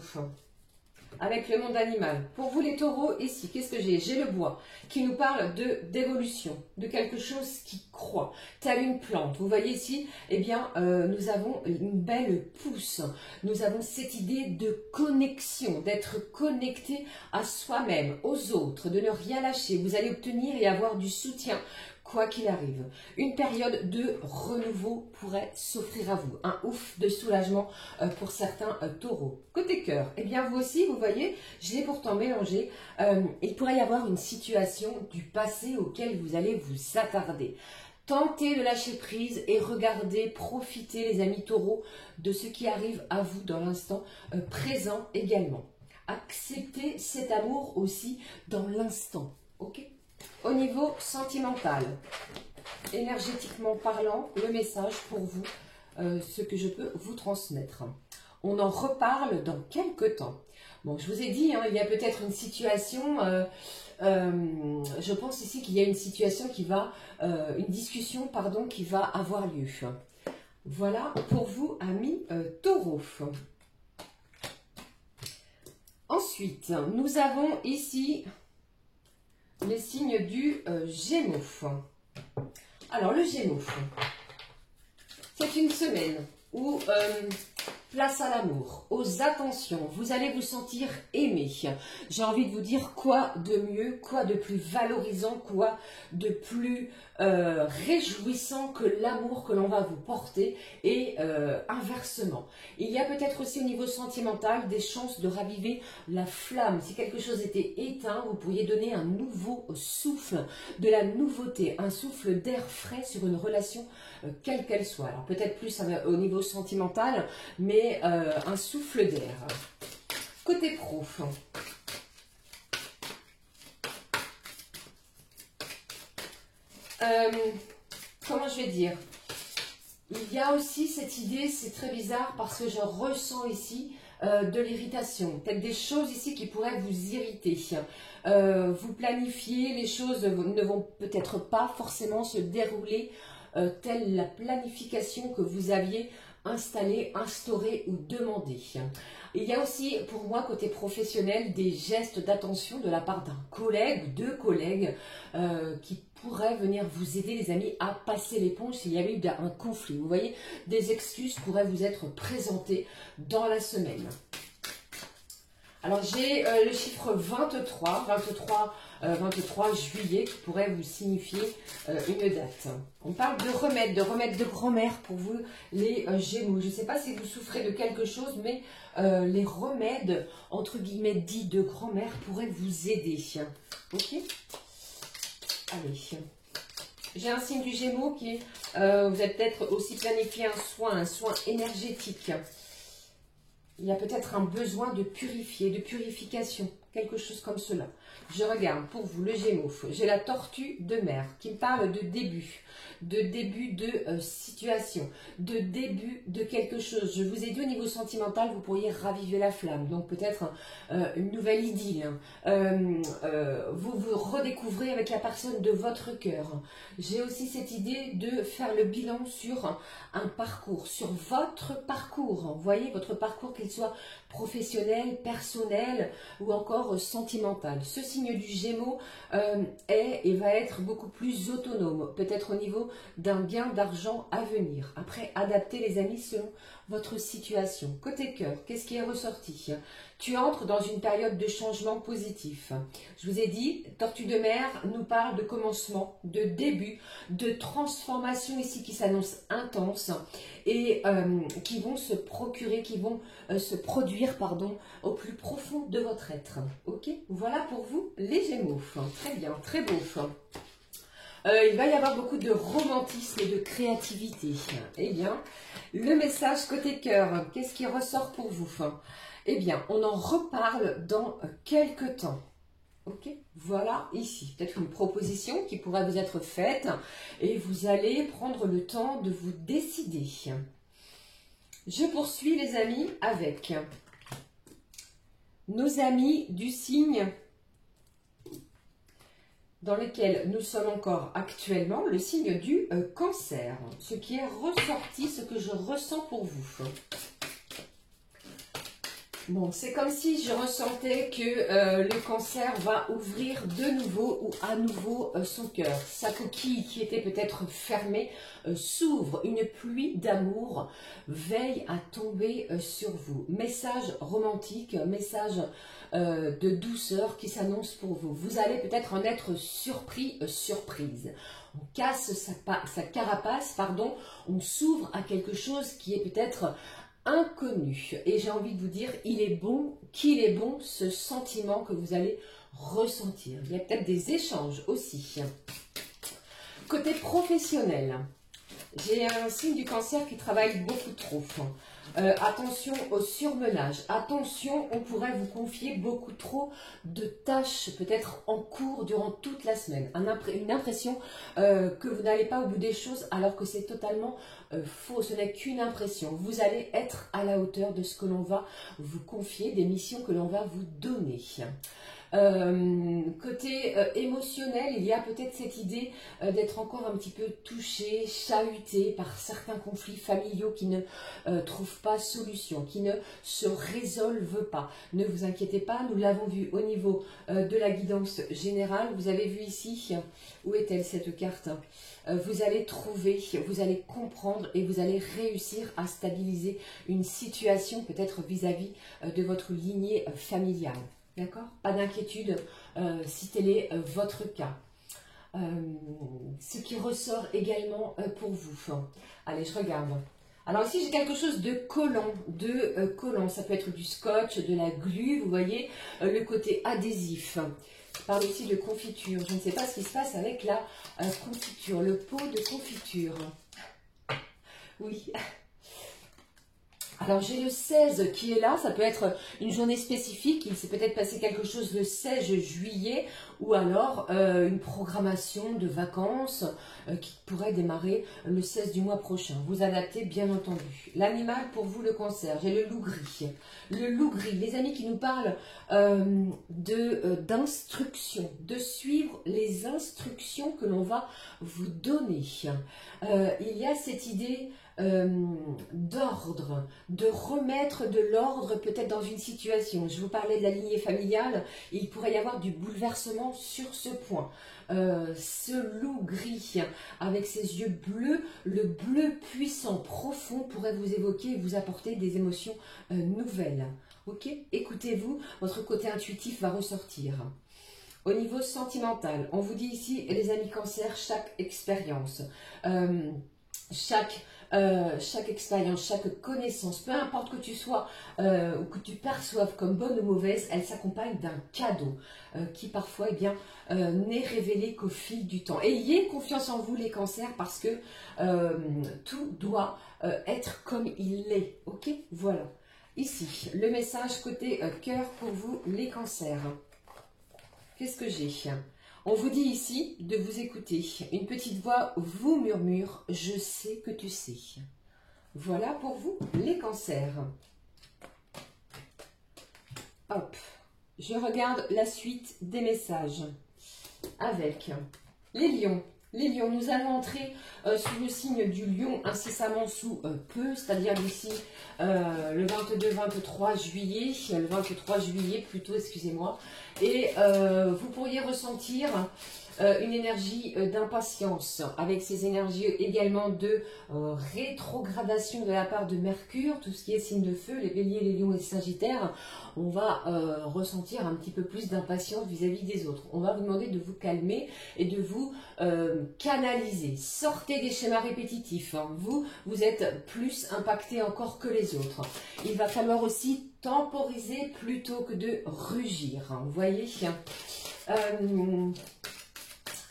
[SPEAKER 1] Avec le monde animal. Pour vous les taureaux, ici, qu'est-ce que j'ai? J'ai le bois qui nous parle d'évolution, de quelque chose qui croît, telle une plante. Vous voyez ici, eh bien, nous avons une belle pousse. Nous avons cette idée de connexion, d'être connecté à soi-même, aux autres, de ne rien lâcher. Vous allez obtenir et avoir du soutien, quoi qu'il arrive. Une période de renouveau pourrait s'offrir à vous. Un ouf de soulagement pour certains taureaux. Côté cœur, eh bien vous aussi, vous voyez, je l'ai pourtant mélangé. Il pourrait y avoir une situation du passé auquel vous allez vous attarder. Tentez de lâcher prise et regardez, profitez les amis taureaux de ce qui arrive à vous dans l'instant présent également. Acceptez cet amour aussi dans l'instant, ok ? Au niveau sentimental, énergétiquement parlant, le message pour vous, ce que je peux vous transmettre. On en reparle dans quelques temps. Bon, je vous ai dit, hein, il y a peut-être une situation, je pense ici qu'il y a une situation qui va, une discussion, pardon, qui va avoir lieu. Voilà pour vous, amis taureaux. Ensuite, nous avons ici les signes du Gémeaux. Alors, le Gémeaux, c'est une semaine où place à l'amour, aux attentions, vous allez vous sentir aimé. J'ai envie de vous dire quoi de mieux, quoi de plus valorisant, quoi de plus réjouissant que l'amour que l'on va vous porter et inversement. Il y a peut-être aussi au niveau sentimental des chances de raviver la flamme. Si quelque chose était éteint, vous pourriez donner un nouveau souffle, de la nouveauté, un souffle d'air frais sur une relation quelle qu'elle soit. Alors peut-être plus au niveau sentimental, mais un souffle d'air. Côté pro, comment je vais dire? Il y a aussi cette idée, c'est très bizarre parce que je ressens ici de l'irritation. Peut-être des choses ici qui pourraient vous irriter. Vous planifiez, les choses ne vont peut-être pas forcément se dérouler telle la planification que vous aviez installée, instaurée ou demandée. Il y a aussi pour moi côté professionnel des gestes d'attention de la part d'un collègue ou deux collègues qui pourraient venir vous aider les amis à passer l'éponge s'il y avait eu un conflit. Vous voyez, des excuses pourraient vous être présentées dans la semaine. Alors j'ai le chiffre 23 juillet qui pourrait vous signifier une date. On parle de remède de grand-mère pour vous les Gémeaux. Je ne sais pas si vous souffrez de quelque chose, mais les remèdes entre guillemets dits de grand-mère pourraient vous aider. Ok ? Allez. J'ai un signe du Gémeaux qui est, vous avez peut-être aussi planifié un soin énergétique. Il y a peut-être un besoin de purifier, de purification, quelque chose comme cela. Je regarde pour vous le Gémeaux. J'ai la tortue de mer qui me parle de début de situation, de début de quelque chose. Je vous ai dit au niveau sentimental, vous pourriez raviver la flamme. Donc peut-être une nouvelle idylle. Vous vous redécouvrez avec la personne de votre cœur. J'ai aussi cette idée de faire le bilan sur un parcours, sur votre parcours. Vous voyez, votre parcours, qu'il soit professionnel, personnel ou encore sentimental. Ce signe du Gémeaux est et va être beaucoup plus autonome, peut-être au niveau d'un gain d'argent à venir. Après, adaptez les amis selon votre situation. Côté cœur, qu'est-ce qui est ressorti? Tu entres dans une période de changement positif. Je vous ai dit, Tortue de mer nous parle de commencement, de début, de transformation ici qui s'annonce intense et qui vont se procurer, qui vont se produire, pardon, au plus profond de votre être. Ok, voilà pour vous les Gémeaux. Très bien, très beau. Il va y avoir beaucoup de romantisme et de créativité. Eh bien, le message côté cœur, qu'est-ce qui ressort pour vous? Eh bien, on en reparle dans quelques temps. Ok, voilà ici, peut-être une proposition qui pourrait vous être faite et vous allez prendre le temps de vous décider. Je poursuis les amis avec nos amis du signe dans lequel nous sommes encore actuellement, le signe du cancer. Ce qui est ressorti, ce que je ressens pour vous. Bon, c'est comme si je ressentais que le cancer va ouvrir de nouveau ou à nouveau son cœur. Sa coquille qui était peut-être fermée s'ouvre. Une pluie d'amour veille à tomber sur vous. Message romantique, message de douceur qui s'annonce pour vous. Vous allez peut-être en être surpris, surprise. On casse sa carapace, pardon, on s'ouvre à quelque chose qui est peut-être inconnu. Et j'ai envie de vous dire, qu'il est bon ce sentiment que vous allez ressentir. Il y a peut-être des échanges aussi. Côté professionnel, j'ai un signe du cancer qui travaille beaucoup trop. Attention au surmenage. Attention, on pourrait vous confier beaucoup trop de tâches, peut-être en cours durant toute la semaine. Une impression que vous n'allez pas au bout des choses alors que c'est totalement faux. Ce n'est qu'une impression. Vous allez être à la hauteur de ce que l'on va vous confier, des missions que l'on va vous donner. Côté émotionnel, il y a peut-être cette idée d'être encore un petit peu touché, chahuté par certains conflits familiaux qui ne trouvent pas solution, qui ne se résolvent pas. Ne vous inquiétez pas, nous l'avons vu au niveau de la guidance générale. Vous avez vu ici, où est-elle cette carte? Vous allez trouver, vous allez comprendre et vous allez réussir à stabiliser une situation peut-être vis-à-vis de votre lignée familiale. D'accord? Pas d'inquiétude si tel est votre cas. Ce qui ressort également pour vous. Allez, je regarde. Alors ici, j'ai quelque chose de collant, collant. Ça peut être du scotch, de la glu, vous voyez, le côté adhésif. Je parle aussi de confiture. Je ne sais pas ce qui se passe avec la confiture, le pot de confiture. Oui. Alors j'ai le 16 qui est là, ça peut être une journée spécifique, il s'est peut-être passé quelque chose le 16 juillet ou alors une programmation de vacances qui pourrait démarrer le 16 du mois prochain. Vous adaptez bien entendu. L'animal pour vous le cancer, j'ai le loup gris. Le loup gris, les amis qui nous parlent d'instructions, de suivre les instructions que l'on va vous donner. Il y a cette idée d'ordre, de remettre de l'ordre peut-être dans une situation. Je vous parlais de la lignée familiale, il pourrait y avoir du bouleversement sur ce point. Ce loup gris avec ses yeux bleus, le bleu puissant, profond pourrait vous évoquer et vous apporter des émotions nouvelles. Ok, écoutez-vous, votre côté intuitif va ressortir. Au niveau sentimental, on vous dit ici, les amis cancer, chaque expérience, chaque chaque expérience, chaque connaissance, peu importe que tu sois ou que tu perçoives comme bonne ou mauvaise, elle s'accompagne d'un cadeau qui parfois eh bien, n'est révélé qu'au fil du temps. Ayez confiance en vous les cancers parce que tout doit être comme il l'est. Ok, voilà. Ici, le message côté cœur pour vous les cancers. Qu'est-ce que j'ai? On vous dit ici de vous écouter. Une petite voix vous murmure « Je sais que tu sais ». Voilà pour vous les cancers. Hop, je regarde la suite des messages avec les lions. Les lions, nous allons entrer sous le signe du lion incessamment sous peu, c'est-à-dire d'ici le 22-23 juillet, le 23 juillet plutôt, excusez-moi. Et vous pourriez ressentir une énergie d'impatience, avec ces énergies également de rétrogradation de la part de Mercure, tout ce qui est signe de feu, les béliers, les lions et les sagittaires, on va ressentir un petit peu plus d'impatience vis-à-vis des autres. On va vous demander de vous calmer et de vous canaliser. Sortez des schémas répétitifs. Hein. Vous êtes plus impacté encore que les autres. Il va falloir aussi temporiser plutôt que de rugir. Hein. Vous voyez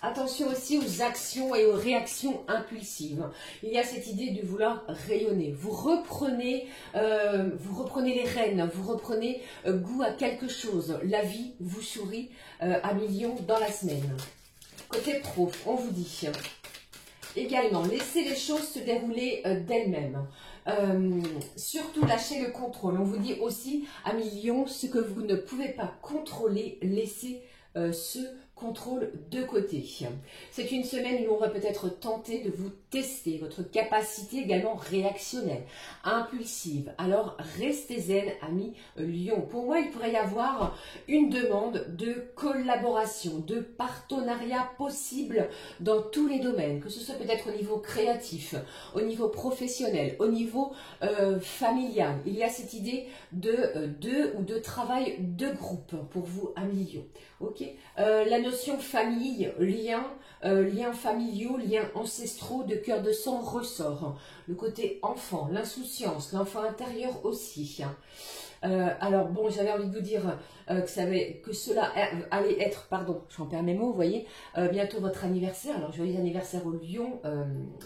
[SPEAKER 1] attention aussi aux actions et aux réactions impulsives. Il y a cette idée de vouloir rayonner. Vous reprenez les rênes, vous reprenez goût à quelque chose. La vie vous sourit à millions dans la semaine. Côté pro, on vous dit également, laissez les choses se dérouler d'elles-mêmes. Surtout lâchez le contrôle. On vous dit aussi à millions, ce que vous ne pouvez pas contrôler, laissez ce contrôle de côté. C'est une semaine où on va peut-être tenter de vous tester votre capacité également réactionnelle, impulsive. Alors restez zen, amis Lion. Pour moi, il pourrait y avoir une demande de collaboration, de partenariat possible dans tous les domaines, que ce soit peut-être au niveau créatif, au niveau professionnel, au niveau familial. Il y a cette idée de travail de groupe pour vous, amis Lion. Ok, la notion famille, liens familiaux, liens ancestraux, de cœur de sang ressort. Le côté enfant, l'insouciance, l'enfant intérieur aussi. Alors bon, j'avais envie de vous dire que cela allait être, pardon, j'en perds mes mots, vous voyez, bientôt votre anniversaire. Alors joyeux anniversaire au Lion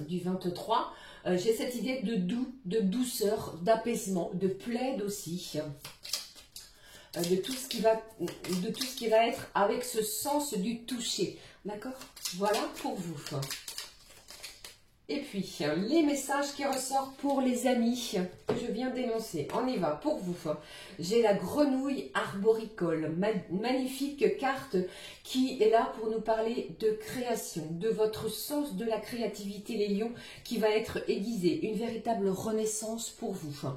[SPEAKER 1] du 23. J'ai cette idée de douceur, d'apaisement, de plaid aussi. De tout ce qui va être avec ce sens du toucher. D'accord? Voilà pour vous. Et puis, les messages qui ressortent pour les amis que je viens d'énoncer. On y va, pour vous. J'ai la grenouille arboricole. Magnifique carte qui est là pour nous parler de création, de votre sens de la créativité, les lions, qui va être aiguisé. Une véritable renaissance pour vous.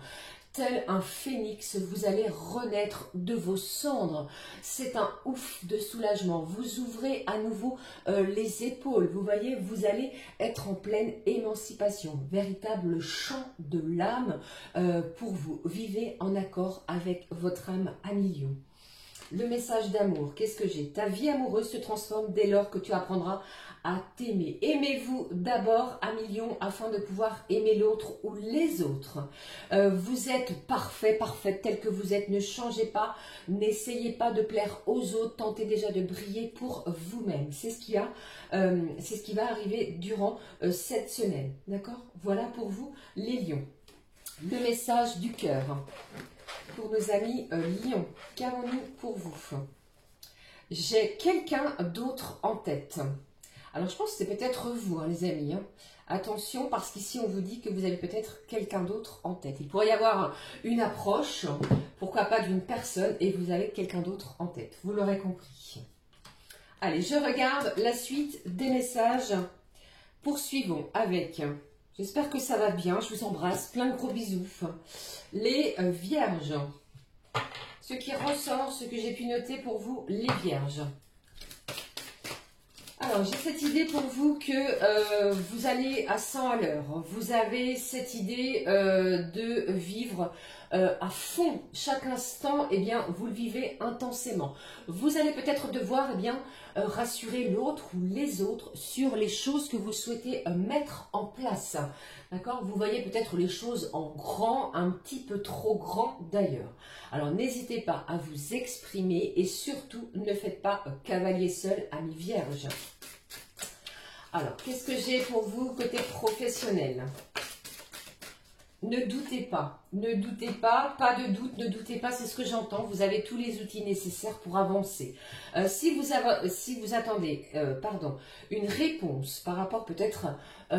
[SPEAKER 1] Tel un phénix, vous allez renaître de vos cendres. C'est un ouf de soulagement. Vous ouvrez à nouveau les épaules. Vous voyez, vous allez être en pleine émancipation. Véritable chant de l'âme pour vous. Vivez en accord avec votre âme à millions. Le message d'amour, qu'est-ce que j'ai? Ta vie amoureuse se transforme dès lors que tu apprendras à t'aimer. Aimez-vous d'abord à millions afin de pouvoir aimer l'autre ou les autres. Vous êtes parfait, parfaite tel que vous êtes. Ne changez pas, n'essayez pas de plaire aux autres. Tentez déjà de briller pour vous-même. C'est ce qui va arriver durant cette semaine. D'accord? Voilà pour vous les lions. Le message du cœur. Pour nos amis lions, qu'avons-nous pour vous? J'ai quelqu'un d'autre en tête. Alors, je pense que c'est peut-être vous, hein, les amis. Hein. Attention, parce qu'ici, on vous dit que vous avez peut-être quelqu'un d'autre en tête. Il pourrait y avoir une approche, pourquoi pas d'une personne, et vous avez quelqu'un d'autre en tête. Vous l'aurez compris. Allez, je regarde la suite des messages. Poursuivons avec... J'espère que ça va bien. Je vous embrasse. Plein de gros bisous. Les vierges. Ce qui ressort, ce que j'ai pu noter pour vous, les vierges. Alors, j'ai cette idée pour vous que vous allez à 100 à l'heure. Vous avez cette idée de vivre à fond. Chaque instant, eh bien, vous le vivez intensément. Vous allez peut-être devoir, eh bien, rassurer l'autre ou les autres sur les choses que vous souhaitez mettre en place. D'accord? Vous voyez peut-être les choses en grand, un petit peu trop grand d'ailleurs. Alors, n'hésitez pas à vous exprimer et surtout, ne faites pas cavalier seul, ami vierge. Alors, qu'est-ce que j'ai pour vous côté professionnel? Ne doutez pas, pas de doute, ne doutez pas, c'est ce que j'entends. Vous avez tous les outils nécessaires pour avancer. Si vous attendez une réponse par rapport peut-être à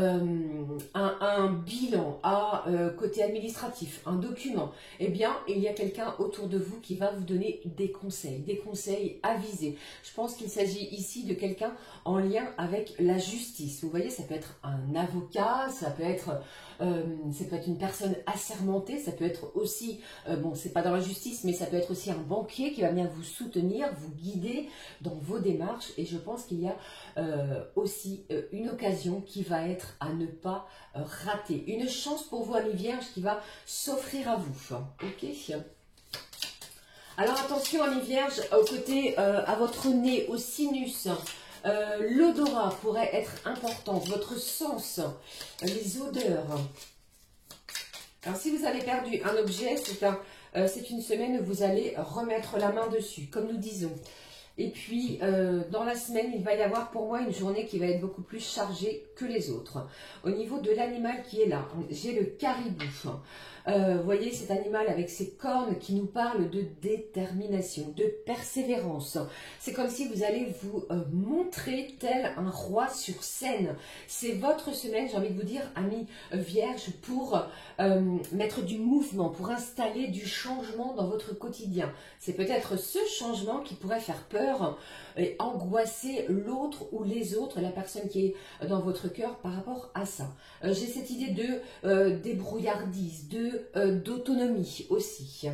[SPEAKER 1] un bilan, à côté administratif, un document, eh bien, il y a quelqu'un autour de vous qui va vous donner des conseils avisés. Je pense qu'il s'agit ici de quelqu'un en lien avec la justice. Vous voyez, ça peut être un avocat, ça peut être une personne assermentée, ça peut être aussi, bon, c'est pas dans la justice, mais ça peut être aussi un banquier qui va bien vous soutenir, vous guider dans vos démarches. Et je pense qu'il y a aussi une occasion qui va être à ne pas rater. Une chance pour vous, amis vierges, qui va s'offrir à vous. Ok? Alors attention, amis vierges, au côté, à votre nez, au sinus. L'odorat pourrait être important, votre sens, les odeurs. Alors si vous avez perdu un objet, c'est une semaine où vous allez remettre la main dessus, comme nous disons. Et puis, dans la semaine, il va y avoir pour moi une journée qui va être beaucoup plus chargée que les autres. Au niveau de l'animal qui est là, j'ai le caribou. Vous voyez cet animal avec ses cornes qui nous parle de détermination, de persévérance. C'est comme si vous allez vous montrer tel un roi sur scène. C'est votre semaine, j'ai envie de vous dire, amis vierges, pour mettre du mouvement, pour installer du changement dans votre quotidien. C'est peut-être ce changement qui pourrait faire peur et angoisser l'autre ou les autres, la personne qui est dans votre cœur par rapport à ça. J'ai cette idée de débrouillardise, d'autonomie aussi.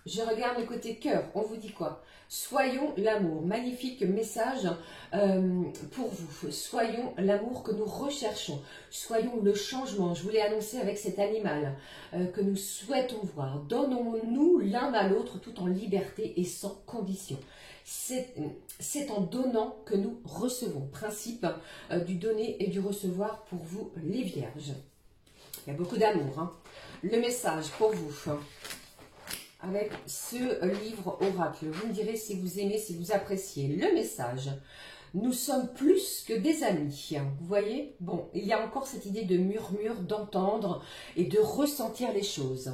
[SPEAKER 1] Je regarde le côté cœur, on vous dit quoi? Soyons l'amour, magnifique message pour vous. Soyons l'amour que nous recherchons. Soyons le changement, je vous l'ai annoncé avec cet animal que nous souhaitons voir. Donnons-nous l'un à l'autre tout en liberté et sans condition. C'est en donnant que nous recevons. Principe du donner et du recevoir pour vous les vierges. Il y a beaucoup d'amour. Hein. Le message pour vous, avec ce livre oracle. Vous me direz si vous aimez, si vous appréciez. Le message. Nous sommes plus que des amis. Vous voyez? Bon, il y a encore cette idée de murmure, d'entendre et de ressentir les choses.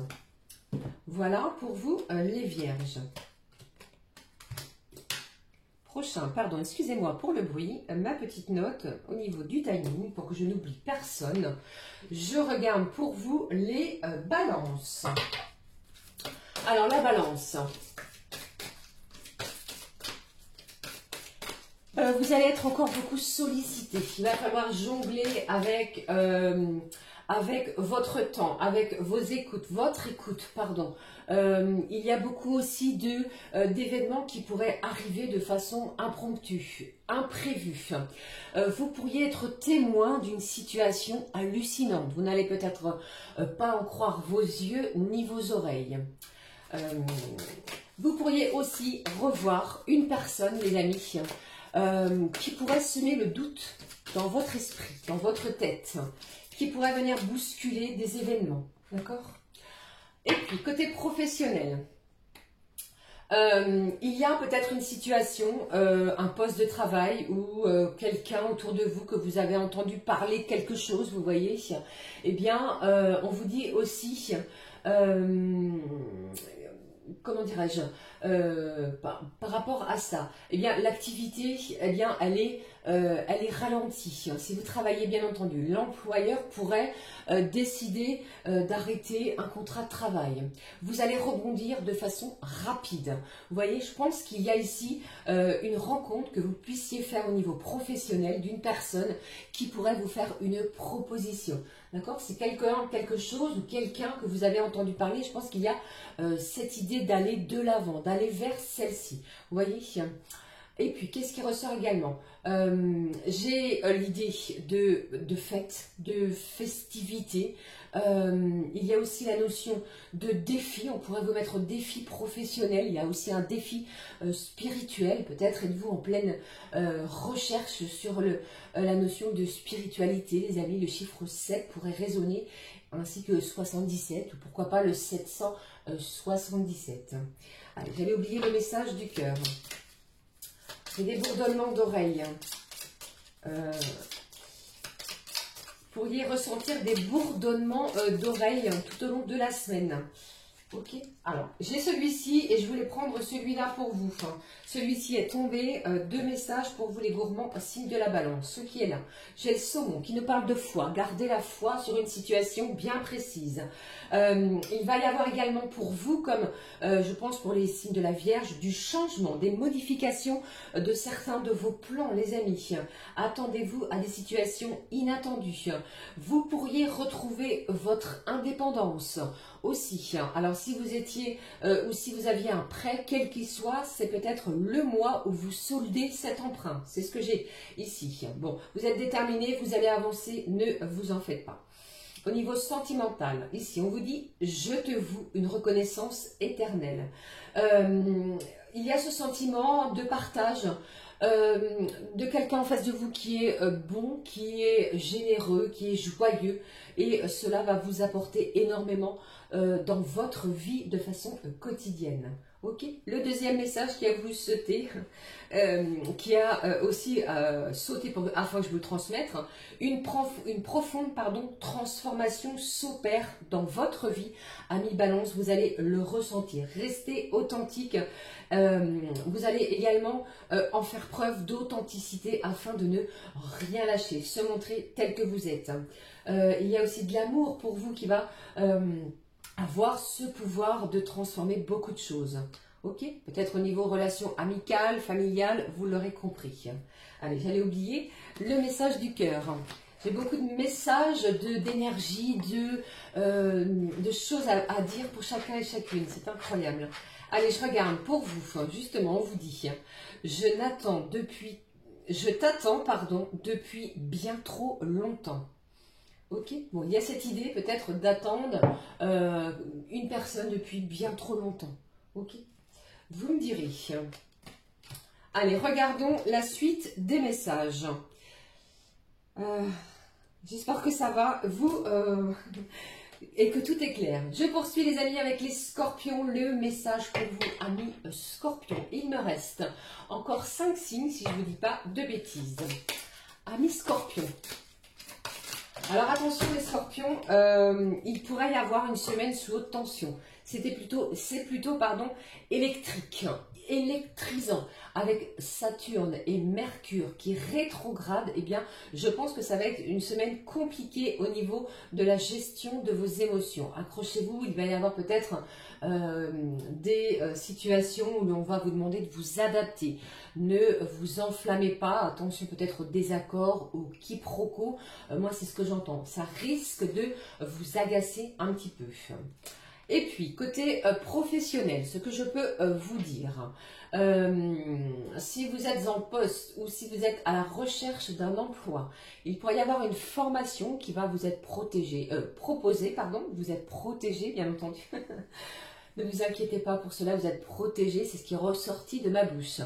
[SPEAKER 1] Voilà pour vous les vierges. Prochain, pardon, excusez-moi pour le bruit, ma petite note au niveau du timing pour que je n'oublie personne. Je regarde pour vous les balances. Alors la balance. Vous allez être encore beaucoup sollicité. Il va falloir jongler avec votre temps, avec vos écoutes, votre écoute, pardon. Il y a beaucoup aussi d'événements qui pourraient arriver de façon impromptue, imprévue. Vous pourriez être témoin d'une situation hallucinante. Vous n'allez peut-être pas en croire vos yeux ni vos oreilles. Vous pourriez aussi revoir une personne, les amis, qui pourrait semer le doute dans votre esprit, dans votre tête, qui pourrait venir bousculer des événements, d'accord? Et puis, côté professionnel, il y a peut-être une situation, un poste de travail ou quelqu'un autour de vous que vous avez entendu parler quelque chose, vous voyez, eh bien, on vous dit aussi... comment dirais-je, par rapport à ça, eh bien l'activité, eh bien elle est ralentie. Si vous travaillez, bien entendu, l'employeur pourrait décider d'arrêter un contrat de travail. Vous allez rebondir de façon rapide. Vous voyez, je pense qu'il y a ici une rencontre que vous puissiez faire au niveau professionnel d'une personne qui pourrait vous faire une proposition. D'accord? C'est quelque chose ou quelqu'un que vous avez entendu parler. Je pense qu'il y a cette idée d'aller de l'avant, d'aller vers celle-ci. Vous voyez? Et puis, qu'est-ce qui ressort également? J'ai l'idée de fête, de festivité. Il y a aussi la notion de défi. On pourrait vous mettre au défi professionnel. Il y a aussi un défi spirituel. Peut-être êtes-vous en pleine recherche sur la notion de spiritualité. Les amis, le chiffre 7 pourrait résonner, ainsi que 77, ou pourquoi pas le 777. Allez, j'allais oublier le message du cœur. C'est des bourdonnements d'oreilles. Vous pourriez ressentir des bourdonnements d'oreilles tout au long de la semaine. Ok, alors j'ai celui-ci et je voulais prendre celui-là pour vous. Celui-ci est tombé, 2 messages pour vous les gourmands, signe de la balance. Ce qui est là, j'ai le saumon qui nous parle de foi, garder la foi sur une situation bien précise. Il va y avoir également pour vous, comme je pense pour les signes de la Vierge, du changement, des modifications de certains de vos plans, les amis. Attendez-vous à des situations inattendues. Vous pourriez retrouver votre indépendance aussi. Alors si vous étiez ou si vous aviez un prêt, quel qu'il soit, c'est peut-être le mois où vous soldez cet emprunt. C'est ce que j'ai ici. Bon, vous êtes déterminé, vous allez avancer, ne vous en faites pas. Au niveau sentimental, ici on vous dit « je te voue une reconnaissance éternelle ». Il y a ce sentiment de partage, de quelqu'un en face de vous qui est bon, qui est généreux, qui est joyeux, et cela va vous apporter énormément dans votre vie de façon quotidienne. Ok. Le deuxième message qui a voulu sauter, qui a aussi sauté afin que je vous le transmette, une profonde transformation s'opère dans votre vie. Ami Balance, vous allez le ressentir. Restez authentique. Vous allez également en faire preuve d'authenticité afin de ne rien lâcher, se montrer tel que vous êtes. Il y a aussi de l'amour pour vous qui va avoir ce pouvoir de transformer beaucoup de choses. Ok, peut-être au niveau relation amicale, familiale, vous l'aurez compris. Allez, j'allais oublier le message du cœur. J'ai beaucoup de messages, d'énergie, de choses à dire pour chacun et chacune. C'est incroyable. Allez, je regarde pour vous. Justement, on vous dit, je t'attends, depuis bien trop longtemps. Ok, bon, il y a cette idée peut-être d'attendre une personne depuis bien trop longtemps. Ok, vous me direz. Allez, regardons la suite des messages. J'espère que ça va, vous, et que tout est clair. Je poursuis les amis avec les scorpions. Le message pour vous, amis scorpions. Il me reste encore 5 signes, si je ne vous dis pas de bêtises. Amis scorpions. Alors attention les scorpions, il pourrait y avoir une semaine sous haute tension. C'est plutôt électrique, électrisant. Avec Saturne et Mercure qui rétrograde, eh bien, je pense que ça va être une semaine compliquée au niveau de la gestion de vos émotions. Accrochez-vous, il va y avoir peut-être des situations où l'on va vous demander de vous adapter. Ne vous enflammez pas, attention peut-être aux désaccords, aux quiproquos. Moi, c'est ce que j'entends. Ça risque de vous agacer un petit peu. Et puis, côté professionnel, ce que je peux vous dire, si vous êtes en poste ou si vous êtes à la recherche d'un emploi, il pourrait y avoir une formation qui va vous être proposée, vous êtes protégé, bien entendu. Ne vous inquiétez pas pour cela, vous êtes protégé, c'est ce qui est ressorti de ma bouche.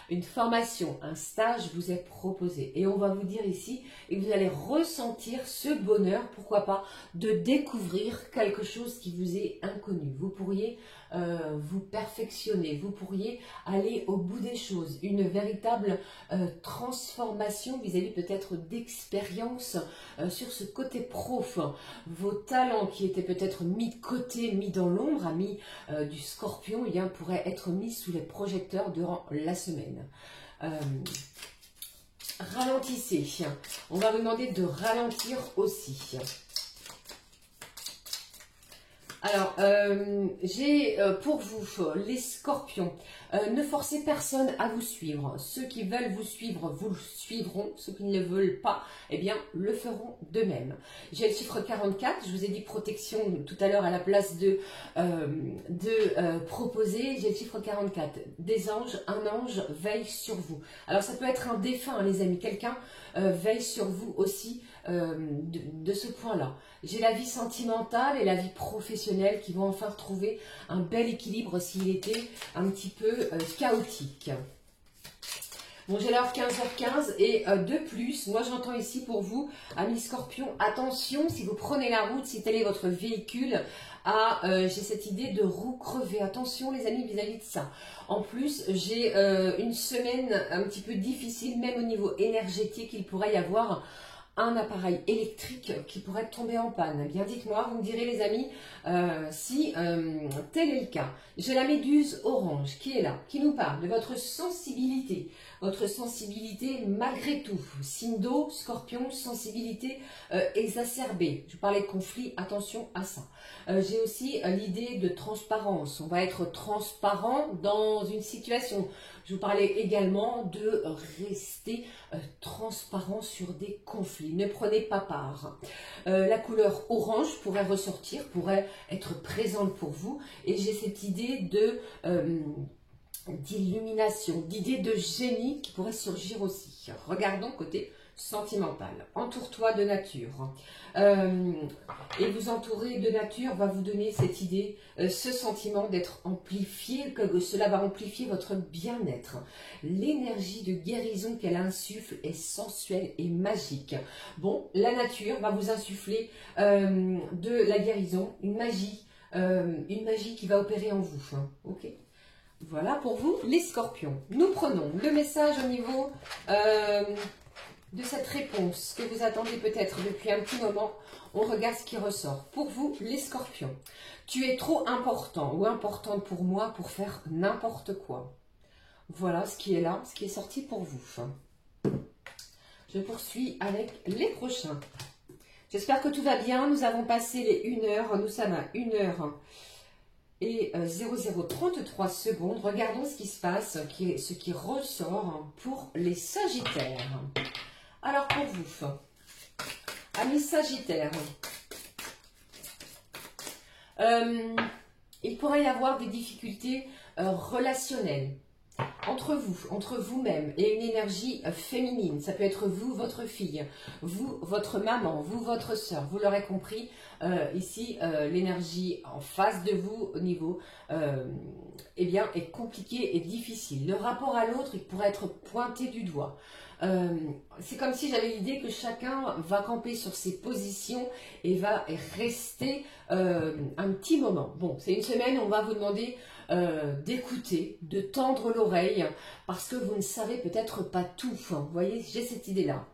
[SPEAKER 1] Une formation, un stage vous est proposé. Et on va vous dire ici, et vous allez ressentir ce bonheur, pourquoi pas, de découvrir quelque chose qui vous est inconnu. Vous pourriez vous perfectionner, vous pourriez aller au bout des choses. Une véritable transformation vis-à-vis peut-être d'expérience sur ce côté prof. Vos talents qui étaient peut-être mis de côté, mis dans l'ombre, amis du scorpion, eh bien, pourraient être mis sous les projecteurs durant la semaine. Ralentissez. On va vous demander de ralentir aussi. Alors, j'ai pour vous, les scorpions, ne forcez personne à vous suivre. Ceux qui veulent vous suivre suivront. Ceux qui ne le veulent pas, eh bien, le feront d'eux-mêmes. J'ai le chiffre 44. Je vous ai dit protection tout à l'heure à la place de proposer. J'ai le chiffre 44. Des anges, un ange veille sur vous. Alors, ça peut être un défunt, hein, les amis. Quelqu'un veille sur vous aussi de ce point-là. J'ai la vie sentimentale et la vie professionnelle qui vont enfin retrouver un bel équilibre s'il était un petit peu chaotique. Bon, j'ai l'heure 15h15 et de plus, moi j'entends ici pour vous, amis scorpions, attention si vous prenez la route, si tel est votre véhicule, j'ai cette idée de roue crevée. Attention les amis vis-à-vis de ça. En plus, j'ai une semaine un petit peu difficile, même au niveau énergétique, il pourrait y avoir un appareil électrique qui pourrait tomber en panne. Eh bien, dites-moi, vous me direz les amis, si tel est le cas. J'ai la méduse orange qui est là, qui nous parle de votre sensibilité malgré tout. Signe d'eau, scorpion, sensibilité exacerbée. Je parlais de conflit, attention à ça. J'ai aussi l'idée de transparence. On va être transparent dans une situation. Je vous parlais également de rester transparent sur des conflits. Ne prenez pas part. La couleur orange pourrait ressortir, pourrait être présente pour vous. Et j'ai cette idée d'illumination, d'idée de génie qui pourrait surgir aussi. Regardons côté sentimental. Entoure-toi de nature. Et vous entourer de nature va vous donner cette idée, ce sentiment d'être amplifié, que cela va amplifier votre bien-être. L'énergie de guérison qu'elle insuffle est sensuelle et magique. Bon, la nature va vous insuffler de la guérison, une magie qui va opérer en vous. Hein, ok ? Voilà pour vous les scorpions. Nous prenons le message au niveau de cette réponse que vous attendez peut-être depuis un petit moment. On regarde ce qui ressort. Pour vous les scorpions, tu es trop important ou importante pour moi pour faire n'importe quoi. Voilà ce qui est là, ce qui est sorti pour vous. Je poursuis avec les prochains. J'espère que tout va bien. Nous avons passé les 1 heure. Nous sommes à 1 heure et 0033 secondes. Regardons ce qui se passe, ce qui ressort pour les Sagittaires. Alors pour vous, amis Sagittaires, il pourrait y avoir des difficultés relationnelles entre vous-même et une énergie féminine. Ça peut être vous, votre fille, vous, votre maman, vous, votre soeur. Vous l'aurez compris, ici, l'énergie en face de vous au niveau eh bien, est compliquée et difficile. Le rapport à l'autre, il pourrait être pointé du doigt. C'est comme si j'avais l'idée que chacun va camper sur ses positions et va rester un petit moment. Bon, c'est une semaine, on va vous demander d'écouter, de tendre l'oreille, parce que vous ne savez peut-être pas tout. Vous voyez, j'ai cette idée-là.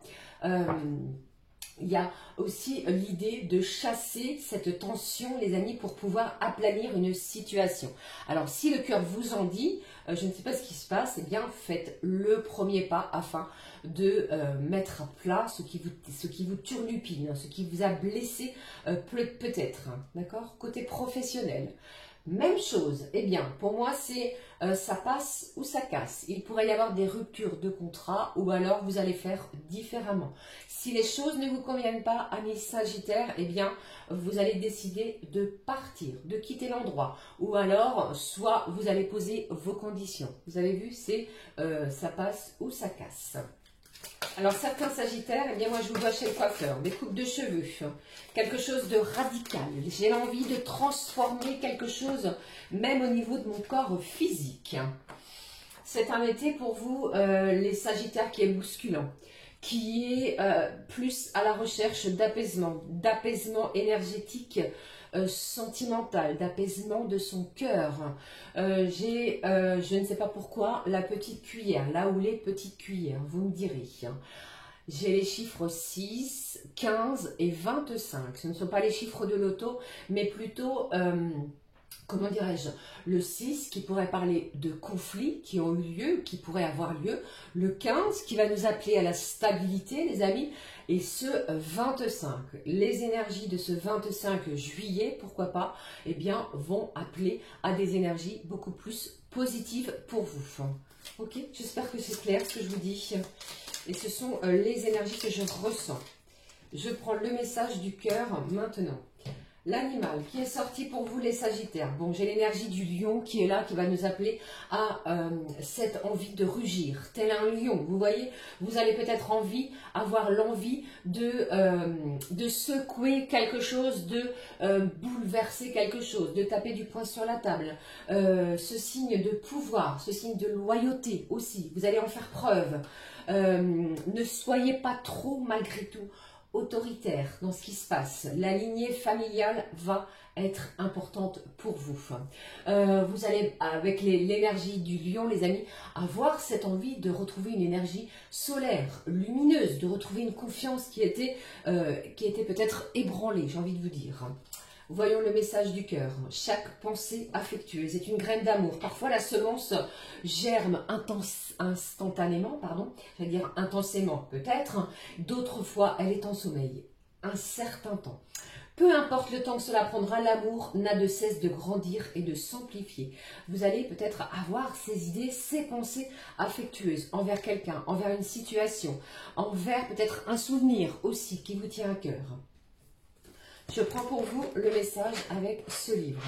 [SPEAKER 1] Il y a aussi l'idée de chasser cette tension, les amis, pour pouvoir aplanir une situation. Alors, si le cœur vous en dit, je ne sais pas ce qui se passe, eh bien, faites le premier pas afin de mettre à plat ce qui vous turlupine, ce qui vous a blessé peut-être. D'accord ? Côté professionnel. Même chose, eh bien, pour moi, c'est ça passe ou ça casse. Il pourrait y avoir des ruptures de contrat ou alors vous allez faire différemment. Si les choses ne vous conviennent pas, amis Sagittaires, eh bien, vous allez décider de partir, de quitter l'endroit. Ou alors, soit vous allez poser vos conditions. Vous avez vu, c'est ça passe ou ça casse. Alors certains Sagittaires, eh bien moi je vous vois chez le coiffeur, des coupes de cheveux, quelque chose de radical. J'ai l'envie de transformer quelque chose, même au niveau de mon corps physique. C'est un été pour vous, les Sagittaires, qui est bousculant, qui est plus à la recherche d'apaisement énergétique, sentimental, d'apaisement de son cœur. J'ai, je ne sais pas pourquoi, la petite cuillère, là où les petites cuillères, vous me direz. J'ai les chiffres 6, 15 et 25. Ce ne sont pas les chiffres de loto, mais plutôt comment dirais-je, le 6 qui pourrait parler de conflits qui ont eu lieu, qui pourraient avoir lieu, le 15 qui va nous appeler à la stabilité les amis, et ce 25, les énergies de ce 25 juillet, pourquoi pas, eh bien vont appeler à des énergies beaucoup plus positives pour vous. Ok, j'espère que c'est clair ce que je vous dis, et ce sont les énergies que je ressens. Je prends le message du cœur maintenant. L'animal qui est sorti pour vous les Sagittaires. Bon, j'ai l'énergie du lion qui est là, qui va nous appeler à cette envie de rugir, tel un lion. Vous voyez, vous allez peut-être avoir l'envie de secouer quelque chose, de bouleverser quelque chose, de taper du poing sur la table. Ce signe de pouvoir, ce signe de loyauté aussi, vous allez en faire preuve. Ne soyez pas trop, malgré tout, autoritaire dans ce qui se passe. La lignée familiale va être importante pour vous. Vous allez, avec l'énergie du lion, les amis, avoir cette envie de retrouver une énergie solaire, lumineuse, de retrouver une confiance qui était peut-être ébranlée, j'ai envie de vous dire. Voyons le message du cœur. Chaque pensée affectueuse est une graine d'amour. Parfois, la semence germe instantanément, j'allais dire intensément peut-être. D'autres fois, elle est en sommeil un certain temps. Peu importe le temps que cela prendra, l'amour n'a de cesse de grandir et de s'amplifier. Vous allez peut-être avoir ces idées, ces pensées affectueuses envers quelqu'un, envers une situation, envers peut-être un souvenir aussi qui vous tient à cœur. Je prends pour vous le message avec ce livre.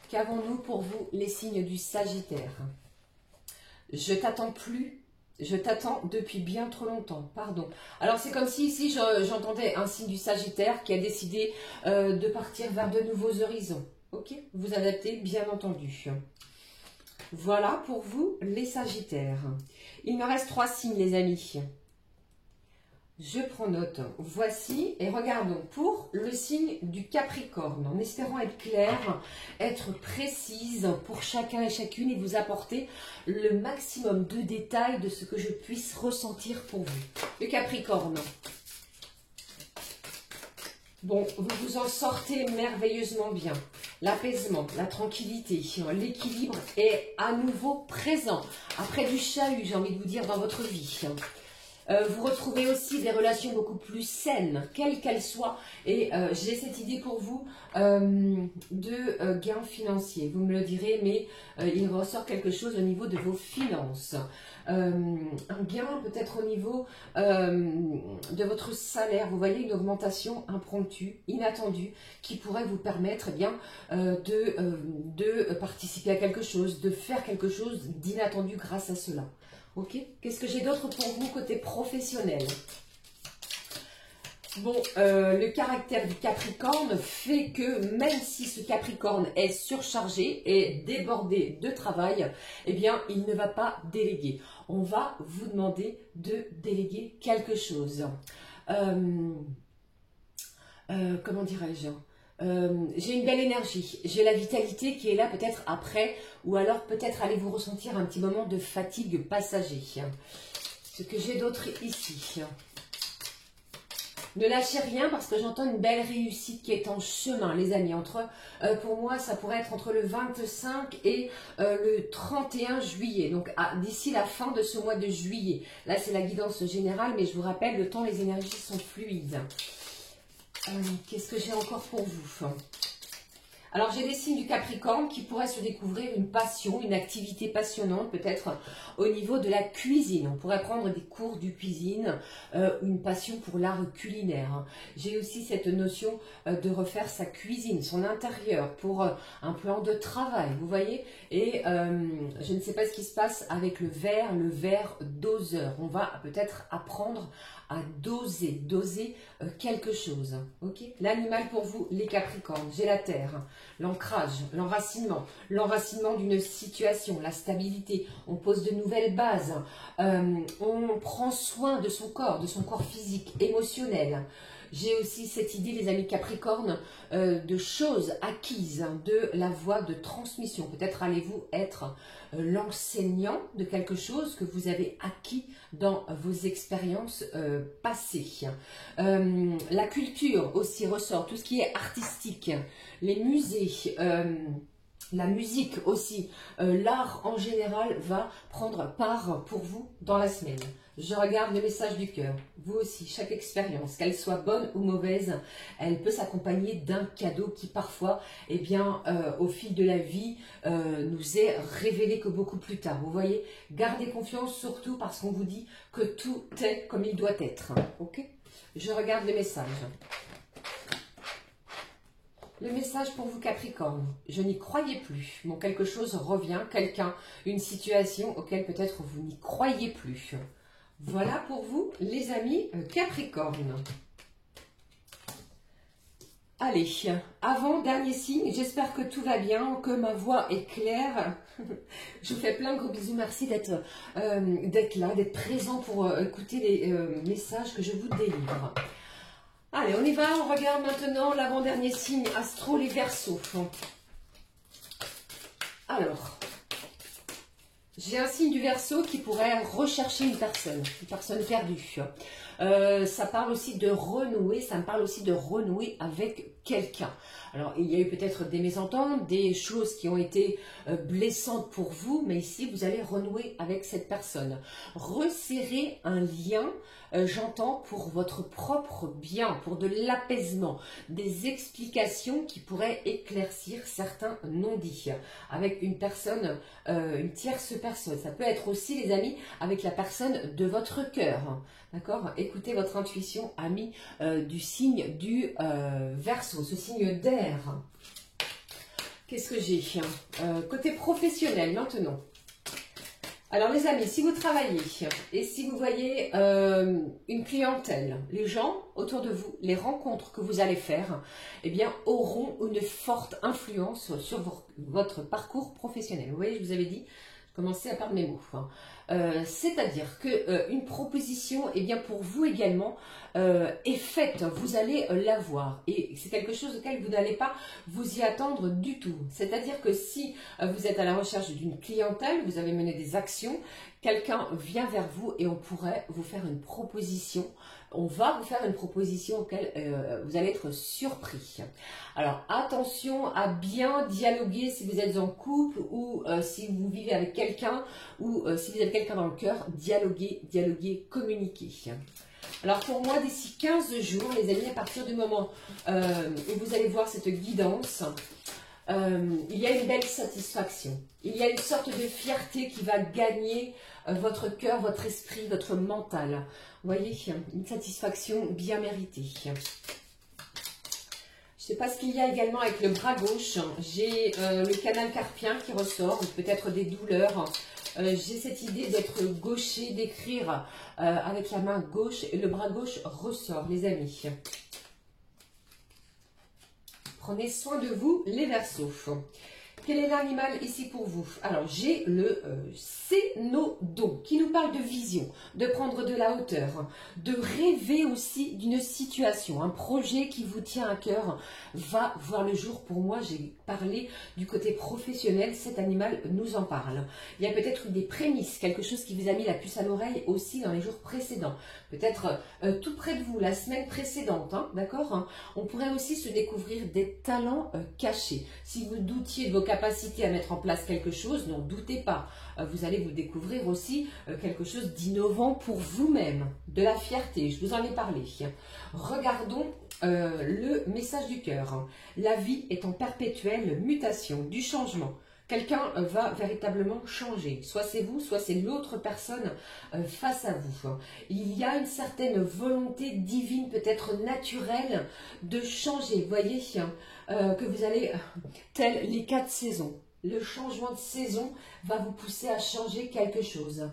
[SPEAKER 1] Qu'avons-nous pour vous, les signes du Sagittaire? Je t'attends plus, je t'attends depuis bien trop longtemps, pardon. Alors c'est comme si ici j'entendais un signe du Sagittaire qui a décidé de partir vers de nouveaux horizons. Ok, vous adaptez bien entendu. Voilà pour vous les Sagittaires. Il me reste 3 signes les amis. Je prends note. Voici et regardons pour le signe du Capricorne, en espérant être claire, être précise pour chacun et chacune et vous apporter le maximum de détails de ce que je puisse ressentir pour vous. Le Capricorne. Bon, vous vous en sortez merveilleusement bien. L'apaisement, la tranquillité, l'équilibre est à nouveau présent. Après du chahut, j'ai envie de vous dire, dans votre vie. Vous retrouvez aussi des relations beaucoup plus saines, quelles qu'elles soient. Et j'ai cette idée pour vous de gains financiers. Vous me le direz, mais il ressort quelque chose au niveau de vos finances. Un gain peut-être au niveau de votre salaire. Vous voyez une augmentation impromptue, inattendue, qui pourrait vous permettre eh bien, de participer à quelque chose, de faire quelque chose d'inattendu grâce à cela. Ok, qu'est-ce que j'ai d'autre pour vous côté professionnel? Bon, le caractère du Capricorne fait que même si ce Capricorne est surchargé et débordé de travail, eh bien, il ne va pas déléguer. On va vous demander de déléguer quelque chose. Comment dirais-je? J'ai une belle énergie, j'ai la vitalité qui est là peut-être après, ou alors peut-être allez-vous ressentir un petit moment de fatigue passager. Ce que j'ai d'autre ici. Ne lâchez rien parce que j'entends une belle réussite qui est en chemin, les amis. Pour moi, ça pourrait être entre le 25 et le 31 juillet. Donc, d'ici la fin de ce mois de juillet. Là, c'est la guidance générale, mais je vous rappelle, le temps, les énergies sont fluides. Qu'est-ce que j'ai encore pour vous? Alors, j'ai des signes du Capricorne qui pourraient se découvrir une passion, une activité passionnante, peut-être au niveau de la cuisine. On pourrait prendre des cours de cuisine, une passion pour l'art culinaire. J'ai aussi cette notion de refaire sa cuisine, son intérieur, pour un plan de travail, vous voyez. Et je ne sais pas ce qui se passe avec le verre doseur. On va peut-être apprendre à doser quelque chose. Ok, l'animal pour vous, les Capricornes, j'ai la terre, l'ancrage, l'enracinement d'une situation, la stabilité, on pose de nouvelles bases, on prend soin de son corps physique, émotionnel. J'ai aussi cette idée, les amis Capricorne, de choses acquises, hein, de la voie de transmission. Peut-être allez-vous être l'enseignant de quelque chose que vous avez acquis dans vos expériences passées. La culture aussi ressort, tout ce qui est artistique, les musées, la musique aussi, l'art en général va prendre part pour vous dans la semaine. Je regarde le message du cœur. Vous aussi, chaque expérience, qu'elle soit bonne ou mauvaise, elle peut s'accompagner d'un cadeau qui parfois, eh bien, au fil de la vie, nous est révélé que beaucoup plus tard. Vous voyez, gardez confiance surtout parce qu'on vous dit que tout est comme il doit être. Ok? Je regarde le message. Le message pour vous Capricorne, je n'y croyais plus. Bon, quelque chose revient, quelqu'un, une situation auquel peut-être vous n'y croyez plus. Voilà pour vous les amis Capricorne. Allez, avant, dernier signe, j'espère que tout va bien, que ma voix est claire. Je vous fais plein de gros bisous, merci d'être là, d'être présent pour écouter les messages que je vous délivre. Allez, on y va, on regarde maintenant l'avant-dernier signe astro, les Verseaux. Alors, j'ai un signe du Verseau qui pourrait rechercher une personne perdue. Ça parle aussi de renouer, ça me parle aussi de renouer avec quelqu'un. Alors, il y a eu peut-être des mésententes, des choses qui ont été blessantes pour vous, mais ici, vous allez renouer avec cette personne. Resserrer un lien, j'entends, pour votre propre bien, pour de l'apaisement, des explications qui pourraient éclaircir certains non-dits avec une personne, une tierce personne. Ça peut être aussi, les amis, avec la personne de votre cœur. D'accord? Écoutez votre intuition, amis du signe du Verseau, ce signe d'air. Qu'est-ce que j'ai? Côté professionnel maintenant. Alors les amis, si vous travaillez et si vous voyez une clientèle, les gens autour de vous, les rencontres que vous allez faire, eh bien, auront une forte influence sur votre parcours professionnel. Vous voyez, je vous avais dit, je commençais à perdre mes mots. C'est-à-dire qu'une proposition, eh bien, pour vous également, est faite, vous allez l'avoir. Et c'est quelque chose auquel vous n'allez pas vous y attendre du tout. C'est-à-dire que si vous êtes à la recherche d'une clientèle, vous avez mené des actions, quelqu'un vient vers vous et on pourrait vous faire une proposition. On va vous faire une proposition auquel vous allez être surpris. Alors attention à bien dialoguer si vous êtes en couple ou si vous vivez avec quelqu'un ou si vous avez quelqu'un dans le cœur, dialoguer, communiquer. Alors pour moi, d'ici 15 jours, les amis, à partir du moment où vous allez voir cette guidance, il y a une belle satisfaction. Il y a une sorte de fierté qui va gagner votre cœur, votre esprit, votre mental. Vous voyez, une satisfaction bien méritée. Je ne sais pas ce qu'il y a également avec le bras gauche. J'ai le canal carpien qui ressort, peut-être des douleurs. J'ai cette idée d'être gaucher, d'écrire avec la main gauche et le bras gauche ressort, les amis. Prenez soin de vous, les Verseaux. Quel est l'animal ici pour vous? Alors, j'ai le cénodon qui nous parle de vision, de prendre de la hauteur, de rêver aussi d'une situation. Un projet qui vous tient à cœur va voir le jour. Pour moi, j'ai parlé du côté professionnel. Cet animal nous en parle. Il y a peut-être des prémices, quelque chose qui vous a mis la puce à l'oreille aussi dans les jours précédents. Peut-être tout près de vous, la semaine précédente, hein, d'accord, hein. On pourrait aussi se découvrir des talents cachés. Si vous doutiez de vos capacités à mettre en place quelque chose, n'en doutez pas. Vous allez vous découvrir aussi quelque chose d'innovant pour vous-même, de la fierté, je vous en ai parlé. Regardons le message du cœur. La vie est en perpétuelle mutation, du changement. Quelqu'un va véritablement changer. Soit c'est vous, soit c'est l'autre personne face à vous. Il y a une certaine volonté divine, peut-être naturelle, de changer. Vous voyez que vous allez, tels les 4 saisons. Le changement de saison va vous pousser à changer quelque chose.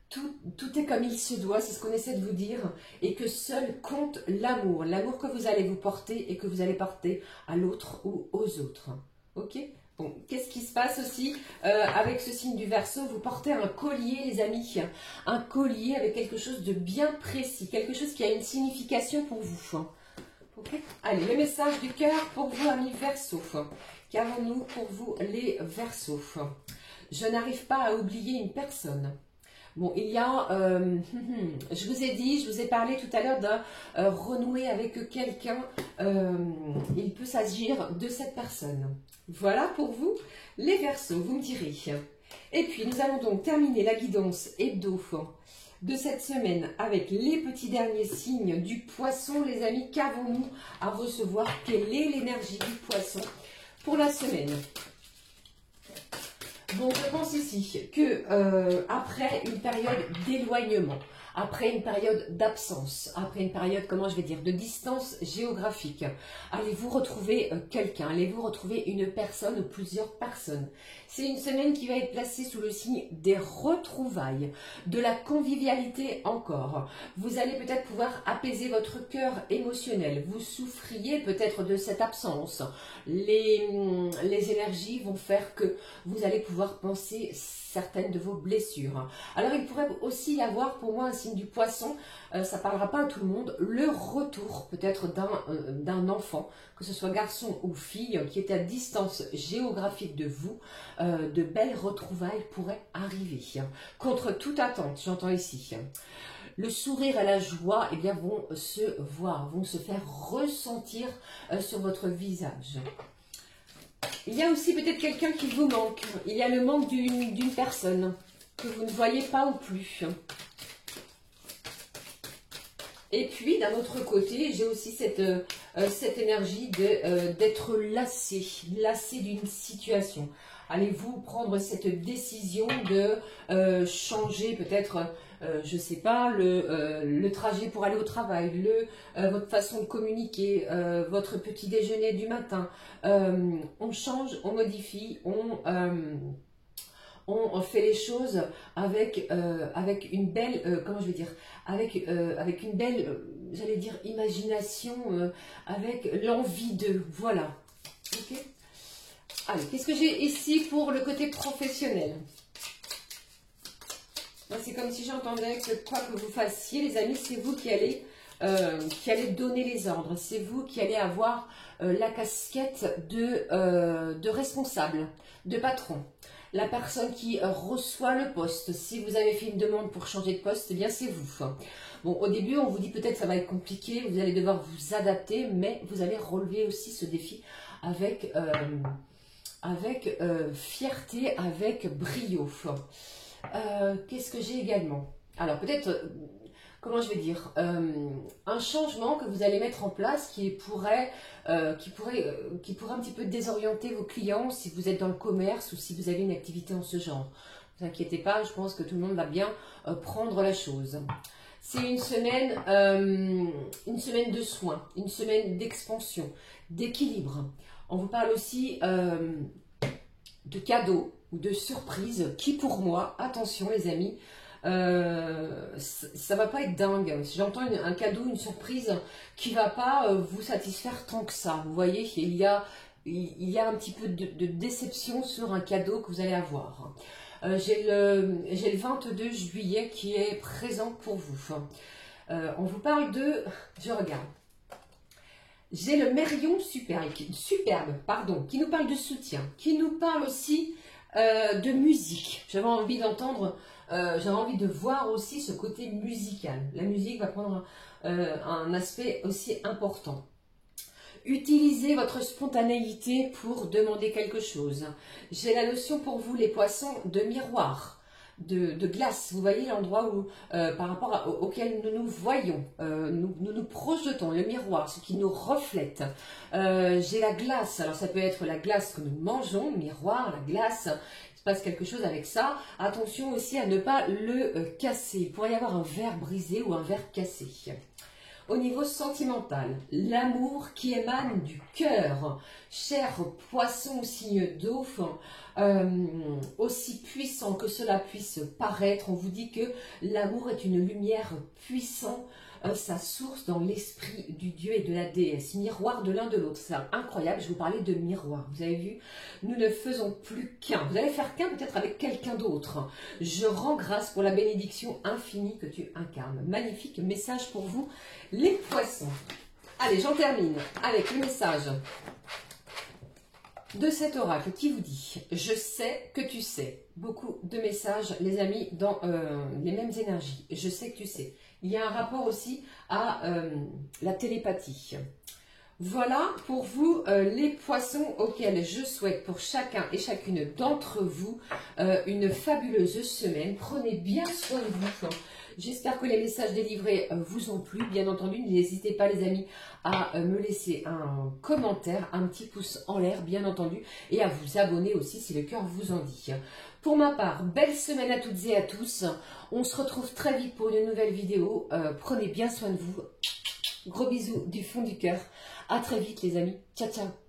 [SPEAKER 1] Tout est comme il se doit, c'est ce qu'on essaie de vous dire, et que seul compte l'amour que vous allez vous porter et que vous allez porter à l'autre ou aux autres. Ok? Bon, qu'est-ce qui se passe aussi avec ce signe du Verseau? Vous portez un collier, les amis. Un collier avec quelque chose de bien précis. Quelque chose qui a une signification pour vous. Okay. Allez, le message du cœur pour vous, amis Verseau. Qu'avons-nous pour vous, les Verseaux? Je n'arrive pas à oublier une personne. Bon, il y a, je vous ai dit, je vous ai parlé tout à l'heure d'un renouer avec quelqu'un. Il peut s'agir de cette personne. Voilà pour vous, les Verseaux, vous me direz. Et puis, nous allons donc terminer la guidance hebdo de cette semaine avec les petits derniers signes du Poisson. Les amis, qu'avons-nous à recevoir? Quelle est l'énergie du Poisson pour la semaine? Donc, je pense ici que après une période d'éloignement, après une période d'absence, après une période, comment je vais dire, de distance géographique, allez-vous retrouver quelqu'un, allez-vous retrouver une personne ou plusieurs personnes. C'est une semaine qui va être placée sous le signe des retrouvailles, de la convivialité encore. Vous allez peut-être pouvoir apaiser votre cœur émotionnel. Vous souffriez peut-être de cette absence. Les énergies vont faire que vous allez pouvoir penser certaines de vos blessures. Alors il pourrait aussi y avoir pour moi un signe du Poisson, ça ne parlera pas à tout le monde, le retour peut-être d'un enfant, que ce soit garçon ou fille, qui est à distance géographique de vous. De belles retrouvailles pourraient arriver. Contre toute attente, j'entends ici. Le sourire et la joie, eh bien, vont se voir, vont se faire ressentir sur votre visage. Il y a aussi peut-être quelqu'un qui vous manque. Il y a le manque d'une personne que vous ne voyez pas ou plus. Et puis, d'un autre côté, j'ai aussi cette énergie d'être lassé d'une situation. Allez-vous prendre cette décision de changer peut-être, je ne sais pas, le trajet pour aller au travail, votre façon de communiquer, votre petit déjeuner du matin. On change, on modifie, on fait les choses avec une belle, comment je vais dire, avec une belle, j'allais dire, imagination, avec l'envie de, voilà. Ok. Allez, qu'est-ce que j'ai ici pour le côté professionnel? C'est comme si j'entendais que quoi que vous fassiez, les amis, c'est vous qui allez donner les ordres. C'est vous qui allez avoir la casquette de responsable, de patron. La personne qui reçoit le poste. Si vous avez fait une demande pour changer de poste, eh bien c'est vous. Bon, au début, on vous dit peut-être que ça va être compliqué, vous allez devoir vous adapter, mais vous allez relever aussi ce défi avec fierté, avec brio. Qu'est-ce que j'ai également? Alors peut-être, comment je vais dire, un changement que vous allez mettre en place qui pourrait un petit peu désorienter vos clients si vous êtes dans le commerce ou si vous avez une activité en ce genre. Ne vous inquiétez pas, je pense que tout le monde va bien prendre la chose. C'est une semaine de soins, une semaine d'expansion, d'équilibre. On vous parle aussi de cadeaux ou de surprises qui, pour moi, attention les amis, ça va pas être dingue. Si j'entends un cadeau, une surprise qui va pas vous satisfaire tant que ça. Vous voyez, il y a un petit peu de déception sur un cadeau que vous allez avoir. J'ai le 22 juillet qui est présent pour vous. On vous parle de... Je regarde. J'ai le Mérion superbe, qui nous parle de soutien, qui nous parle aussi de musique. J'avais envie d'entendre, j'avais envie de voir aussi ce côté musical. La musique va prendre un aspect aussi important. Utilisez votre spontanéité pour demander quelque chose. J'ai la notion pour vous, les poissons, de miroir, de glace. Vous voyez l'endroit où, par rapport auquel nous nous voyons, nous projetons, le miroir, ce qui nous reflète. J'ai la glace, alors ça peut être la glace que nous mangeons, miroir, la glace. Il se passe quelque chose avec ça. Attention aussi à ne pas le casser. Il pourrait y avoir un verre brisé ou un verre cassé. Au niveau sentimental, l'amour qui émane du cœur. Cher poisson signe d'eau, aussi puissant que cela puisse paraître. On vous dit que l'amour est une lumière puissante, sa source dans l'esprit du Dieu et de la déesse, miroir de l'un de l'autre. C'est incroyable, je vous parlais de miroir, vous avez vu, nous ne faisons plus qu'un, vous allez faire qu'un peut-être avec quelqu'un d'autre. Je rends grâce pour la bénédiction infinie que tu incarnes. Magnifique message pour vous les poissons. Allez, j'en termine avec le message de cet oracle qui vous dit « Je sais que tu sais ». Beaucoup de messages, les amis, dans les mêmes énergies. « Je sais que tu sais ». Il y a un rapport aussi à la télépathie. Voilà pour vous les poissons auxquels je souhaite pour chacun et chacune d'entre vous une fabuleuse semaine. Prenez bien soin de vous. J'espère que les messages délivrés vous ont plu. Bien entendu, n'hésitez pas les amis à me laisser un commentaire, un petit pouce en l'air bien entendu et à vous abonner aussi si le cœur vous en dit. Pour ma part, belle semaine à toutes et à tous. On se retrouve très vite pour une nouvelle vidéo. Prenez bien soin de vous. Gros bisous du fond du cœur. À très vite les amis. Ciao, ciao.